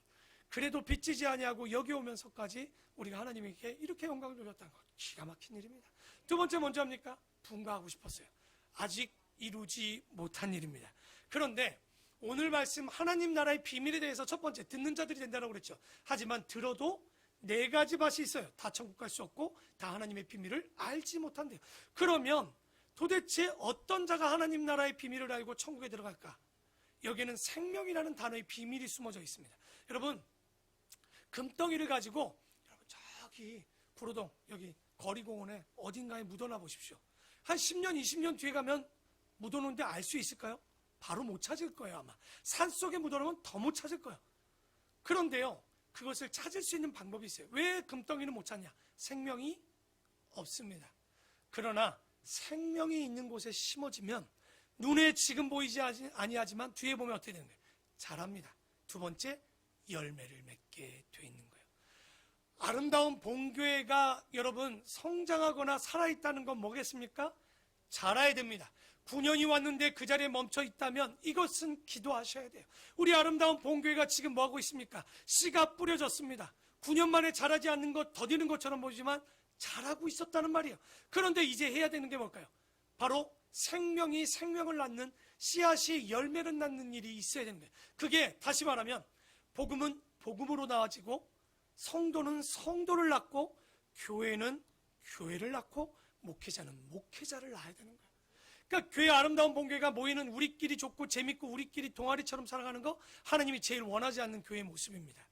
그래도 빚지지 아니하고 여기 오면서까지 우리가 하나님에게 이렇게 영광을 돌렸다는 것, 기가 막힌 일입니다. 두 번째 먼저 합니까? 분가하고 싶었어요. 아직 이루지 못한 일입니다. 그런데 오늘 말씀 하나님 나라의 비밀에 대해서 첫 번째, 듣는 자들이 된다고 그랬죠. 하지만 들어도 4가지 밭이 있어요. 다 천국 갈 수 없고 다 하나님의 비밀을 알지 못한대요. 그러면 도대체 어떤 자가 하나님 나라의 비밀을 알고 천국에 들어갈까? 여기에는 생명이라는 단어의 비밀이 숨어져 있습니다. 여러분, 금덩이를 가지고 저기 구로동 여기 거리공원에 어딘가에 묻어놔 보십시오. 한 10년 20년 뒤에 가면 묻어놓은데 알 수 있을까요? 바로 못 찾을 거예요. 아마 산속에 묻어놓으면 더 못 찾을 거예요. 그런데요, 그것을 찾을 수 있는 방법이 있어요. 왜 금덩이는 못 찾냐? 생명이 없습니다. 그러나 생명이 있는 곳에 심어지면 눈에 지금 보이지 아니하지만 뒤에 보면 어떻게 되는 거예요? 자랍니다. 두 번째, 열매를 맺게 돼 있는 거예요. 아름다운 본교회가 여러분 성장하거나 살아있다는 건 뭐겠습니까? 자라야 됩니다. 9년이 왔는데 그 자리에 멈춰 있다면 이것은 기도하셔야 돼요. 우리 아름다운 본교회가 지금 뭐하고 있습니까? 씨가 뿌려졌습니다. 9년 만에 자라지 않는 것, 더디는 것처럼 보이지만 자라고 있었다는 말이에요. 그런데 이제 해야 되는 게 뭘까요? 바로 생명이 생명을 낳는, 씨앗이 열매를 낳는 일이 있어야 되는 거예요. 그게 다시 말하면 복음은 복음으로 나아지고, 성도는 성도를 낳고, 교회는 교회를 낳고, 목회자는 목회자를 낳아야 되는 거예요. 그러니까 교회, 아름다운 본교회가 모이는, 우리끼리 좋고 재밌고 우리끼리 동아리처럼 살아가는 거, 하나님이 제일 원하지 않는 교회의 모습입니다.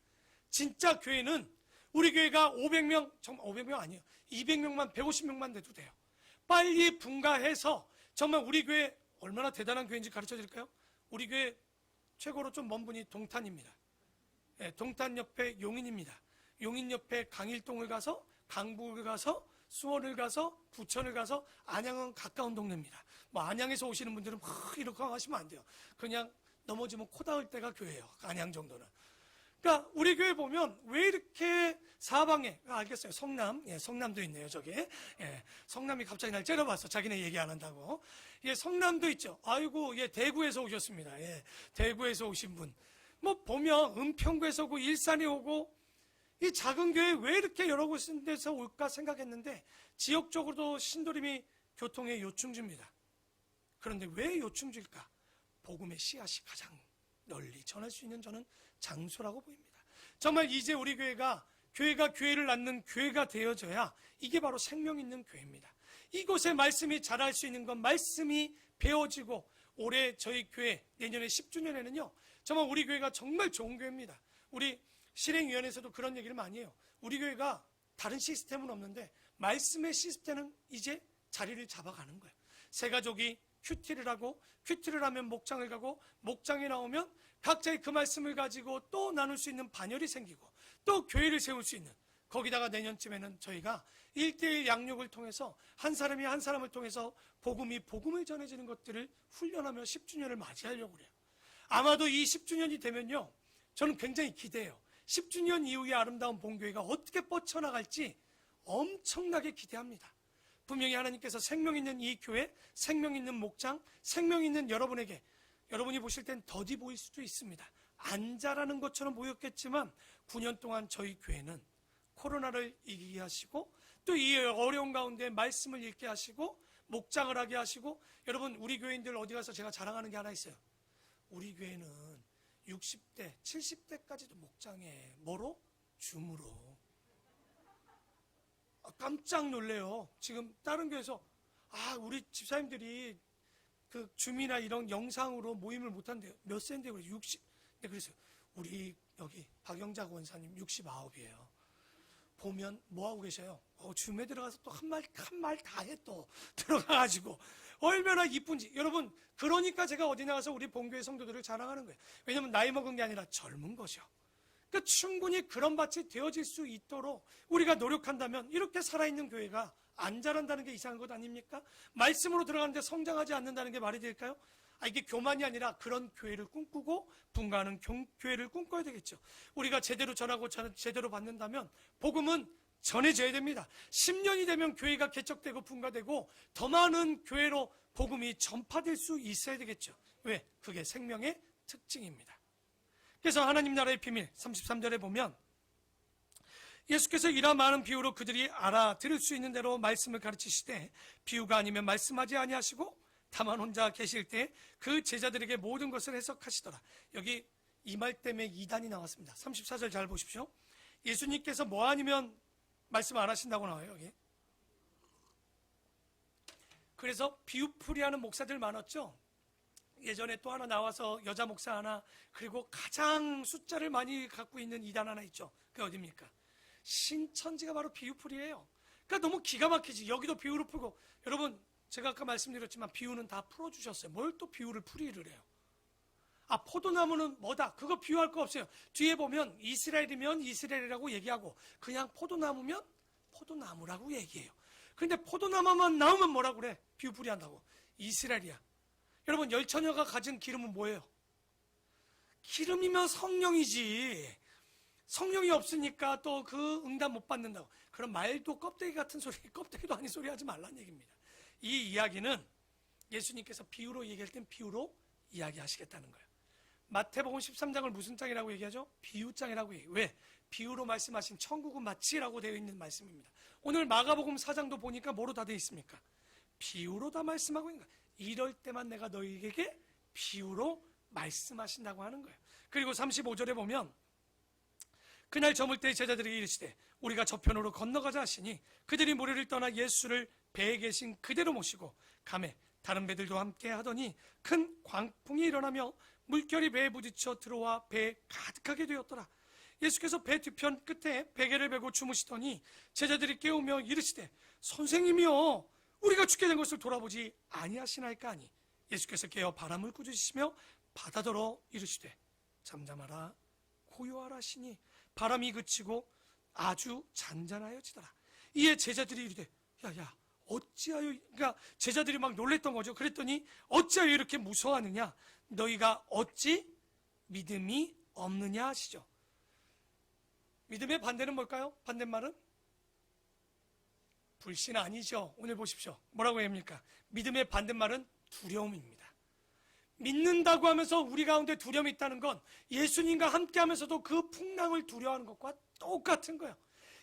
진짜 교회는 우리 교회가 500명, 정말 500명 아니에요. 200명만, 150명만 돼도 돼요. 빨리 분가해서 정말 우리 교회 얼마나 대단한 교회인지 가르쳐 드릴까요? 우리 교회 최고로 좀 먼 분이 동탄입니다. 동탄 옆에 용인입니다. 용인 옆에 강일동을 가서, 강북을 가서, 수원을 가서, 부천을 가서, 안양은 가까운 동네입니다. 안양에서 오시는 분들은 이렇게 하시면 안 돼요. 그냥 넘어지면 코 닿을 때가 교회예요. 안양 정도는. 그러니까 우리 교회 보면 왜 이렇게 사방에, 알겠어요. 성남, 성남도 있네요. 저게. 성남이 갑자기 날 째려봤어. 자기네 얘기 안 한다고. 성남도 있죠. 아이고, 대구에서 오셨습니다. 대구에서 오신 분. 보면 은평구에서 오고 일산에 오고, 이 작은 교회 왜 이렇게 여러 곳에서 올까 생각했는데, 지역적으로도 신도림이 교통의 요충지입니다. 그런데 왜 요충지일까? 복음의 씨앗이 가장 널리 전할 수 있는, 저는 장소라고 보입니다. 정말 이제 우리 교회가 교회를 낳는 교회가 되어져야 이게 바로 생명 있는 교회입니다. 이곳에 말씀이 자랄 수 있는 건 말씀이 배워지고, 올해 저희 교회 내년에 10주년에는요 정말 우리 교회가 정말 좋은 교회입니다. 우리 실행위원회에서도 그런 얘기를 많이 해요. 우리 교회가 다른 시스템은 없는데 말씀의 시스템은 이제 자리를 잡아가는 거예요. 세 가족이 큐티를 하고, 큐티를 하면 목장을 가고, 목장에 나오면 각자의 그 말씀을 가지고 또 나눌 수 있는 반열이 생기고, 또 교회를 세울 수 있는, 거기다가 내년쯤에는 저희가 1:1 양육을 통해서 한 사람이 한 사람을 통해서 복음을 전해지는 것들을 훈련하며 10주년을 맞이하려고 그래요. 아마도 이 10주년이 되면요, 저는 굉장히 기대해요. 10주년 이후의 아름다운 본교회가 어떻게 뻗쳐나갈지 엄청나게 기대합니다. 분명히 하나님께서 생명 있는 이 교회, 생명 있는 목장, 생명 있는 여러분에게, 여러분이 보실 땐 더디 보일 수도 있습니다. 안 자라는 것처럼 보였겠지만 9년 동안 저희 교회는 코로나를 이기게 하시고, 또 이 어려운 가운데 말씀을 읽게 하시고, 목장을 하게 하시고, 여러분, 우리 교회인들 어디 가서 제가 자랑하는 게 하나 있어요. 우리 교회는 60대, 70대까지도 목장에 뭐로? 줌으로. 깜짝 놀래요. 지금 다른 교회에서 우리 집사님들이 그 줌이나 이런 영상으로 모임을 못한대요. 몇 세인데요? 60. 네, 그래서 우리 여기 박영자 권사님 69이에요. 보면 뭐 하고 계셔요? 줌에 들어가서 또 한 말 다 해 또 들어가가지고 얼마나 이쁜지. 여러분, 그러니까 제가 어디 나가서 우리 본교회 성도들을 자랑하는 거예요. 왜냐면 나이 먹은 게 아니라 젊은 거죠. 그러니까 충분히 그런 밭이 되어질 수 있도록 우리가 노력한다면 이렇게 살아있는 교회가 안 자란다는 게 이상한 것 아닙니까? 말씀으로 들어가는데 성장하지 않는다는 게 말이 될까요? 이게 교만이 아니라 그런 교회를 꿈꾸고 분가하는 교회를 꿈꿔야 되겠죠. 우리가 제대로 전하고 제대로 받는다면 복음은 전해져야 됩니다. 10년이 되면 교회가 개척되고 분가되고 더 많은 교회로 복음이 전파될 수 있어야 되겠죠. 왜? 그게 생명의 특징입니다. 그래서 하나님 나라의 비밀 33절에 보면 예수께서 이러한 많은 비유로 그들이 알아들을 수 있는 대로 말씀을 가르치시되 비유가 아니면 말씀하지 아니하시고 다만 혼자 계실 때 그 제자들에게 모든 것을 해석하시더라. 여기 이 말 때문에 이단이 나왔습니다. 34절 잘 보십시오. 예수님께서 뭐 아니면 말씀 안 하신다고 나와요. 여기. 그래서 비유풀이하는 목사들 많았죠. 예전에 또 하나 나와서 여자 목사 하나, 그리고 가장 숫자를 많이 갖고 있는 이단 하나 있죠. 그게 어딥니까? 신천지가 바로 비유풀이에요. 그러니까 너무 기가 막히지. 여기도 비유를 풀고. 여러분, 제가 아까 말씀드렸지만 비유는 다 풀어주셨어요. 뭘 또 비유를 풀이를 해요? 포도나무는 뭐다? 그거 비유할 거 없어요. 뒤에 보면 이스라엘이면 이스라엘이라고 얘기하고 그냥 포도나무면 포도나무라고 얘기해요. 그런데 포도나무만 나오면 뭐라고 그래? 비유풀이 한다고. 이스라엘이야. 여러분, 열처녀가 가진 기름은 뭐예요? 기름이면 성령이지. 성령이 없으니까 또 그 응답 못 받는다고. 그럼 말도 껍데기 같은 소리, 껍데기도 아닌 소리 하지 말라는 얘기입니다. 이 이야기는 예수님께서 비유로 얘기할 땐 비유로 이야기하시겠다는 거예요. 마태복음 13장을 무슨 장이라고 얘기하죠? 비유장이라고 얘기해요. 왜? 비유로 말씀하신 천국은 마치라고 되어 있는 말씀입니다. 오늘 마가복음 4장도 보니까 뭐로 다 되어 있습니까? 비유로 다 말씀하고 있는 거예요. 이럴 때만 내가 너희에게 비유로 말씀하신다고 하는 거예요. 그리고 35절에 보면 그날 저물 때 제자들에게 이르시되 우리가 저편으로 건너가자 하시니 그들이 모래를 떠나 예수를 배에 계신 그대로 모시고 가매 다른 배들도 함께 하더니 큰 광풍이 일어나며 물결이 배에 부딪혀 들어와 배에 가득하게 되었더라. 예수께서 배 뒤편 끝에 베개를 베고 주무시더니 제자들이 깨우며 이르시되 선생님이여 우리가 죽게 된 것을 돌아보지 아니하시나이까 하니 예수께서 깨어 바람을 꾸짖으시며 바다더러 이르시되 잠잠하라 고요하라 하시니 바람이 그치고 아주 잔잔하여지더라. 이에 제자들이 이르되 야야 어찌하여, 그러니까 제자들이 막 놀랬던 거죠. 그랬더니 어찌하여 이렇게 무서워하느냐? 너희가 어찌 믿음이 없느냐 하시죠. 믿음의 반대는 뭘까요? 반대말은? 불신 아니죠. 오늘 보십시오. 뭐라고 합니까? 믿음의 반대말은 두려움입니다. 믿는다고 하면서 우리 가운데 두려움이 있다는 건 예수님과 함께 하면서도 그 풍랑을 두려워하는 것과 똑같은 거예요.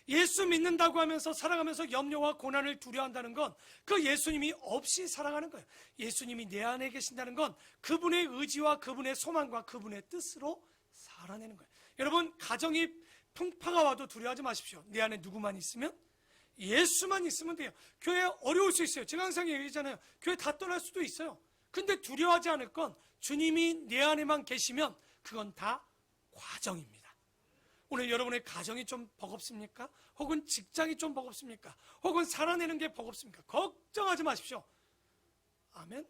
예수 믿는다고 하면서 살아가면서 염려와 고난을 두려워한다는 건 그 예수님이 없이 살아가는 거예요. 예수님이 내 안에 계신다는 건 그분의 의지와 그분의 소망과 그분의 뜻으로 살아내는 거예요. 여러분, 가정이 풍파가 와도 두려워하지 마십시오. 내 안에 누구만 있으면? 예수만 있으면 돼요. 교회 어려울 수 있어요. 제가 항상 얘기하잖아요. 교회 다 떠날 수도 있어요. 근데 두려워하지 않을 건 주님이 내 안에만 계시면 그건 다 과정입니다. 오늘 여러분의 가정이 좀 버겁습니까? 혹은 직장이 좀 버겁습니까? 혹은 살아내는 게 버겁습니까? 걱정하지 마십시오. 아멘?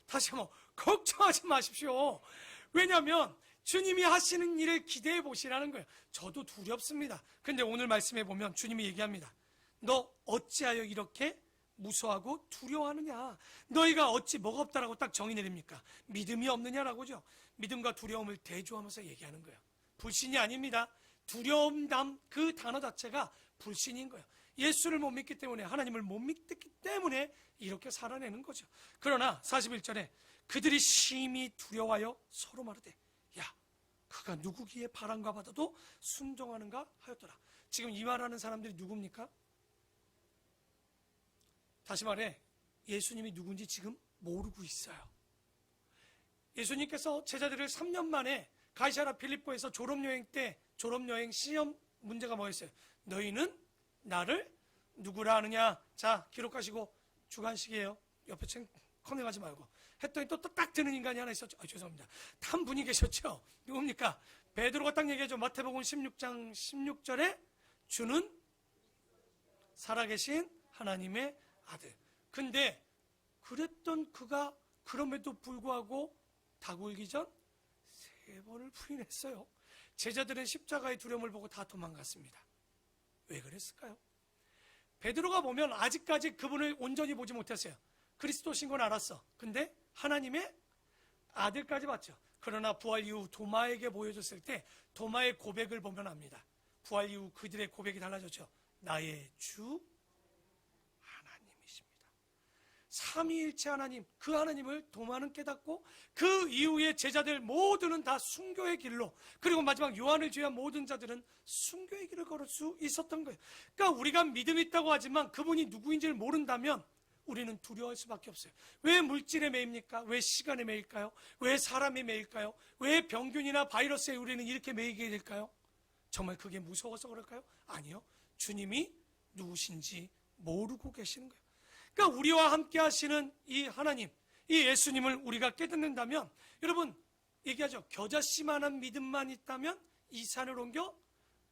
다시 한번 걱정하지 마십시오. 왜냐하면 주님이 하시는 일을 기대해 보시라는 거예요. 저도 두렵습니다. 근데 오늘 말씀해 보면 주님이 얘기합니다. 너 어찌하여 이렇게 무서워하고 두려워하느냐? 너희가 어찌 뭐가 없다라고 딱 정의 내립니까? 믿음이 없느냐라고죠. 믿음과 두려움을 대조하면서 얘기하는 거예요. 불신이 아닙니다. 두려움담 그 단어 자체가 불신인 거예요. 예수를 못 믿기 때문에, 하나님을 못 믿기 때문에 이렇게 살아내는 거죠. 그러나 41절에 그들이 심히 두려워하여 서로 말하되 야, 그가 누구기에 바람과 바다도 순종하는가 하였더라. 지금 이 말하는 사람들이 누굽니까? 다시 말해, 예수님이 누군지 지금 모르고 있어요. 예수님께서 제자들을 3년 만에 가이사랴 필리포에서 졸업여행 때, 졸업여행 시험 문제가 뭐였어요? 너희는 나를 누구라 하느냐? 자, 기록하시고. 주관식이에요. 옆에 책 커내가지 말고. 했더니 또 딱 드는 인간이 하나 있었죠. 죄송합니다. 한 분이 계셨죠. 누굽니까? 베드로가 딱 얘기하죠. 마태복음 16장 16절에 주는 살아계신 하나님의 아들. 근데 그랬던 그가 그럼에도 불구하고 닭 울기 전 3번을 부인했어요. 제자들은 십자가의 두려움을 보고 다 도망갔습니다. 왜 그랬을까요? 베드로가 보면 아직까지 그분을 온전히 보지 못했어요. 그리스도신 건 알았어. 근데 하나님의 아들까지 봤죠. 그러나 부활 이후 도마에게 보여줬을 때 도마의 고백을 보면 압니다. 부활 이후 그들의 고백이 달라졌죠. 나의 주 하나님이십니다. 삼위일체 하나님, 그 하나님을 도마는 깨닫고 그 이후에 제자들 모두는 다 순교의 길로, 그리고 마지막 요한을 제외한 모든 자들은 순교의 길을 걸을 수 있었던 거예요. 그러니까 우리가 믿음이 있다고 하지만 그분이 누구인지를 모른다면 우리는 두려워할 수밖에 없어요. 왜 물질에 매입니까? 왜 시간에 매일까요? 왜 사람에 매일까요? 왜 병균이나 바이러스에 우리는 이렇게 매이게 될까요? 정말 그게 무서워서 그럴까요? 아니요. 주님이 누구신지 모르고 계시는 거예요. 그러니까 우리와 함께 하시는 이 하나님, 이 예수님을 우리가 깨닫는다면, 여러분 얘기하죠. 겨자씨만한 믿음만 있다면 이 산을 옮겨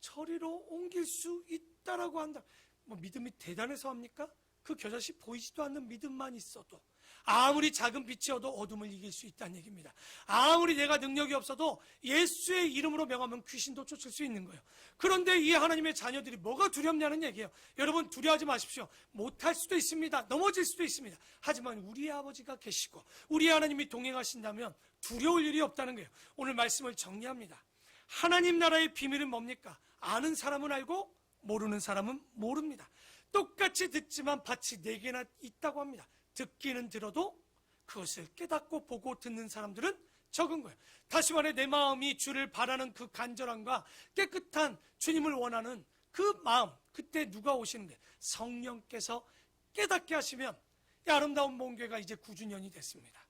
저리로 옮길 수 있다라고 한다. 뭐 믿음이 대단해서 합니까? 그 겨자씨 보이지도 않는 믿음만 있어도, 아무리 작은 빛이어도 어둠을 이길 수 있다는 얘기입니다. 아무리 내가 능력이 없어도 예수의 이름으로 명하면 귀신도 쫓을 수 있는 거예요. 그런데 이 하나님의 자녀들이 뭐가 두렵냐는 얘기예요. 여러분 두려워하지 마십시오. 못할 수도 있습니다. 넘어질 수도 있습니다. 하지만 우리의 아버지가 계시고 우리 하나님이 동행하신다면 두려울 일이 없다는 거예요. 오늘 말씀을 정리합니다. 하나님 나라의 비밀은 뭡니까? 아는 사람은 알고 모르는 사람은 모릅니다. 똑같이 듣지만 밭이 4개나 있다고 합니다. 듣기는 들어도 그것을 깨닫고 보고 듣는 사람들은 적은 거예요. 다시 말해 내 마음이 주를 바라는 그 간절함과 깨끗한 주님을 원하는 그 마음, 그때 누가 오시는 거예요? 성령께서 깨닫게 하시면 이 아름다운 몽교회가 이제 9주년이 됐습니다.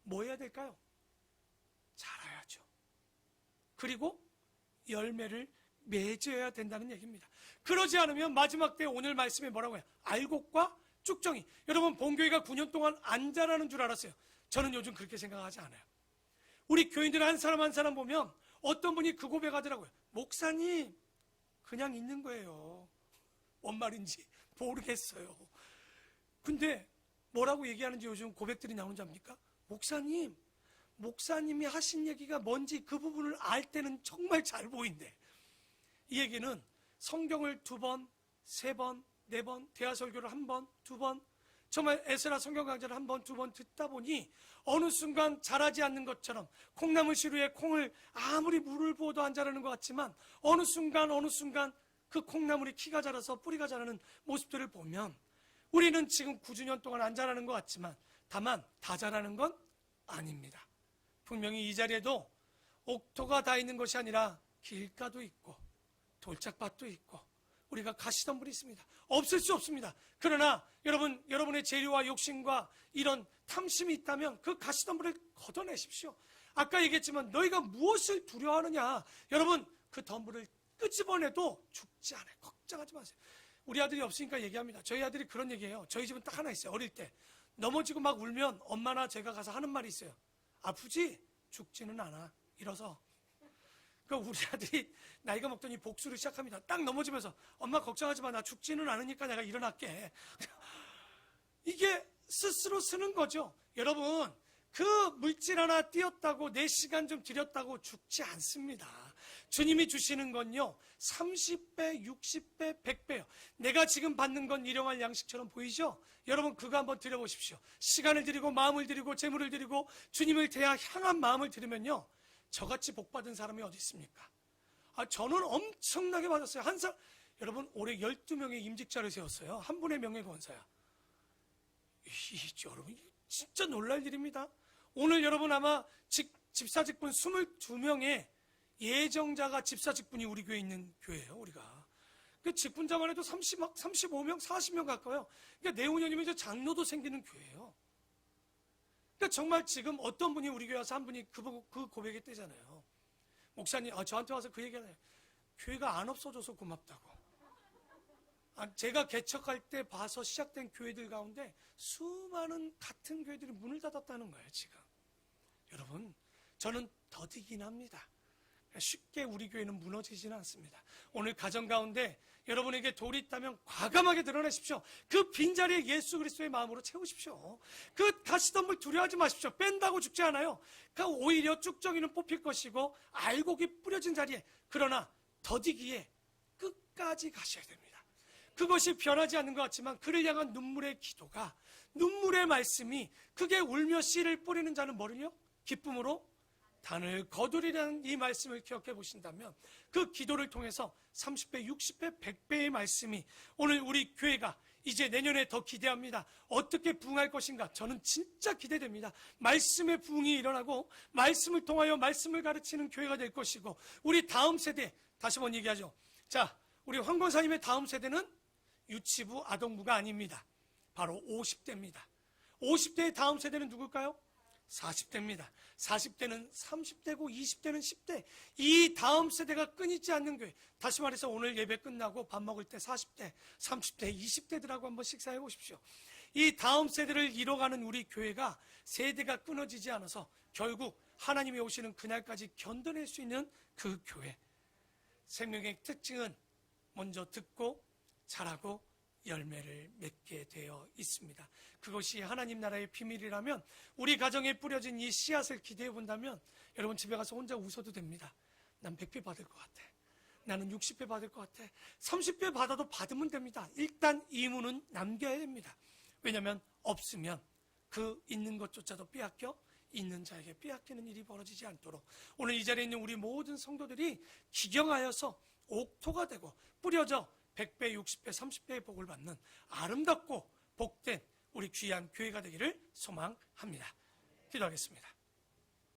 뭐 해야 될까요? 자라야죠. 그리고 열매를 맺어야 된다는 얘기입니다. 그러지 않으면 마지막 때 오늘 말씀에 뭐라고 해요? 알곡과 쭉정이. 여러분 본교회가 9년 동안 안 자라는 줄 알았어요. 저는 요즘 그렇게 생각하지 않아요. 우리 교인들 한 사람 한 사람 보면 어떤 분이 그 고백하더라고요. 목사님 그냥 있는 거예요. 뭔 말인지 모르겠어요. 근데 뭐라고 얘기하는지 요즘 고백들이 나오는지 압니까? 목사님이 하신 얘기가 뭔지 그 부분을 알 때는 정말 잘 보인대. 이 얘기는 성경을 2번, 3번, 4번, 대화설교를 1번, 2번, 정말 에스라 성경 강좌를 1번, 2번 듣다 보니 어느 순간 자라지 않는 것처럼, 콩나물 시루에 콩을 아무리 물을 부어도 안 자라는 것 같지만 어느 순간 그 콩나물이 키가 자라서 뿌리가 자라는 모습들을 보면 우리는 지금 9주년 동안 안 자라는 것 같지만 다만 다 자라는 건 아닙니다. 분명히 이 자리에도 옥토가 다 있는 것이 아니라 길가도 있고 돌짝밭도 있고 우리가 가시덤불이 있습니다. 없을 수 없습니다. 그러나 여러분의 재료와 욕심과 이런 탐심이 있다면 그 가시덤불을 걷어내십시오. 아까 얘기했지만 너희가 무엇을 두려워하느냐. 여러분 그 덤불을 끄집어내도 죽지 않아요. 걱정하지 마세요. 우리 아들이 없으니까 얘기합니다. 저희 아들이 그런 얘기해요. 저희 집은 딱 하나 있어요. 어릴 때 넘어지고 막 울면 엄마나 제가 가서 하는 말이 있어요. 아프지? 죽지는 않아. 일어서. 우리 아들이 나이가 먹더니 복수를 시작합니다. 딱 넘어지면서 엄마 걱정하지 마. 나 죽지는 않으니까 내가 일어날게. 이게 스스로 쓰는 거죠. 여러분, 그 물질 하나 띄었다고 내 시간 좀 들였다고 죽지 않습니다. 주님이 주시는 건요 30배, 60배, 100배요. 내가 지금 받는 건 일용할 양식처럼 보이죠? 여러분 그거 한번 드려보십시오. 시간을 드리고 마음을 드리고 재물을 드리고 주님을 향한 마음을 드리면요 저같이 복받은 사람이 어디 있습니까? 저는 엄청나게 받았어요. 여러분 올해 12명의 임직자를 세웠어요. 한 분의 명예권사야. 여러분 진짜 놀랄 일입니다. 오늘 여러분 아마 집사 직분 22명의 예정자가 집사 직분이 우리 교회에 있는 교회예요. 우리가 그 직분자만 해도 35명, 40명 가까워요. 그러니까 내후년이면 이제 장로도 생기는 교회예요. 그러니까 정말 지금 어떤 분이 우리 교회 와서 한 분이 그 고백했대잖아요. 목사님, 저한테 와서 그 얘기하네요. 교회가 안 없어져서 고맙다고. 제가 개척할 때 봐서 시작된 교회들 가운데 수많은 같은 교회들이 문을 닫았다는 거예요, 지금. 여러분, 저는 더디긴 합니다. 쉽게 우리 교회는 무너지지는 않습니다. 오늘 가정 가운데 여러분에게 돌이 있다면 과감하게 드러내십시오. 그 빈자리에 예수 그리스도의 마음으로 채우십시오. 그 가시덤불 두려워하지 마십시오. 뺀다고 죽지 않아요. 오히려 쭉정이는 뽑힐 것이고 알곡이 뿌려진 자리에, 그러나 더디기에 끝까지 가셔야 됩니다. 그것이 변하지 않는 것 같지만 그를 향한 눈물의 기도가, 눈물의 말씀이, 그게 울며 씨를 뿌리는 자는 뭐를요? 기쁨으로 단을 거두리라는 이 말씀을 기억해 보신다면 그 기도를 통해서 30배, 60배, 100배의 말씀이 오늘 우리 교회가 이제 내년에 더 기대합니다. 어떻게 부흥할 것인가? 저는 진짜 기대됩니다. 말씀의 부흥이 일어나고 말씀을 통하여 말씀을 가르치는 교회가 될 것이고, 우리 다음 세대, 다시 한번 얘기하죠. 자, 우리 황 권사님의 다음 세대는 유치부, 아동부가 아닙니다. 바로 50대입니다. 50대의 다음 세대는 누굴까요? 40대입니다. 40대는 30대고 20대는 10대. 이 다음 세대가 끊이지 않는 교회. 다시 말해서 오늘 예배 끝나고 밥 먹을 때 40대, 30대, 20대들하고 한번 식사해 보십시오. 이 다음 세대를 이뤄가는 우리 교회가 세대가 끊어지지 않아서 결국 하나님이 오시는 그날까지 견뎌낼 수 있는 그 교회. 생명의 특징은 먼저 듣고 자라고 열매를 맺게 되어 있습니다. 그것이 하나님 나라의 비밀이라면, 우리 가정에 뿌려진 이 씨앗을 기대해 본다면 여러분 집에 가서 혼자 웃어도 됩니다. 난 100배 받을 것 같아. 나는 60배 받을 것 같아. 30배 받아도 받으면 됩니다. 일단 이문은 남겨야 됩니다. 왜냐하면 없으면 그 있는 것조차도 빼앗겨 있는 자에게 빼앗기는 일이 벌어지지 않도록 오늘 이 자리에 있는 우리 모든 성도들이 기경하여서 옥토가 되고 뿌려져 100배, 60배, 30배의 복을 받는 아름답고 복된 우리 귀한 교회가 되기를 소망합니다. 기도하겠습니다.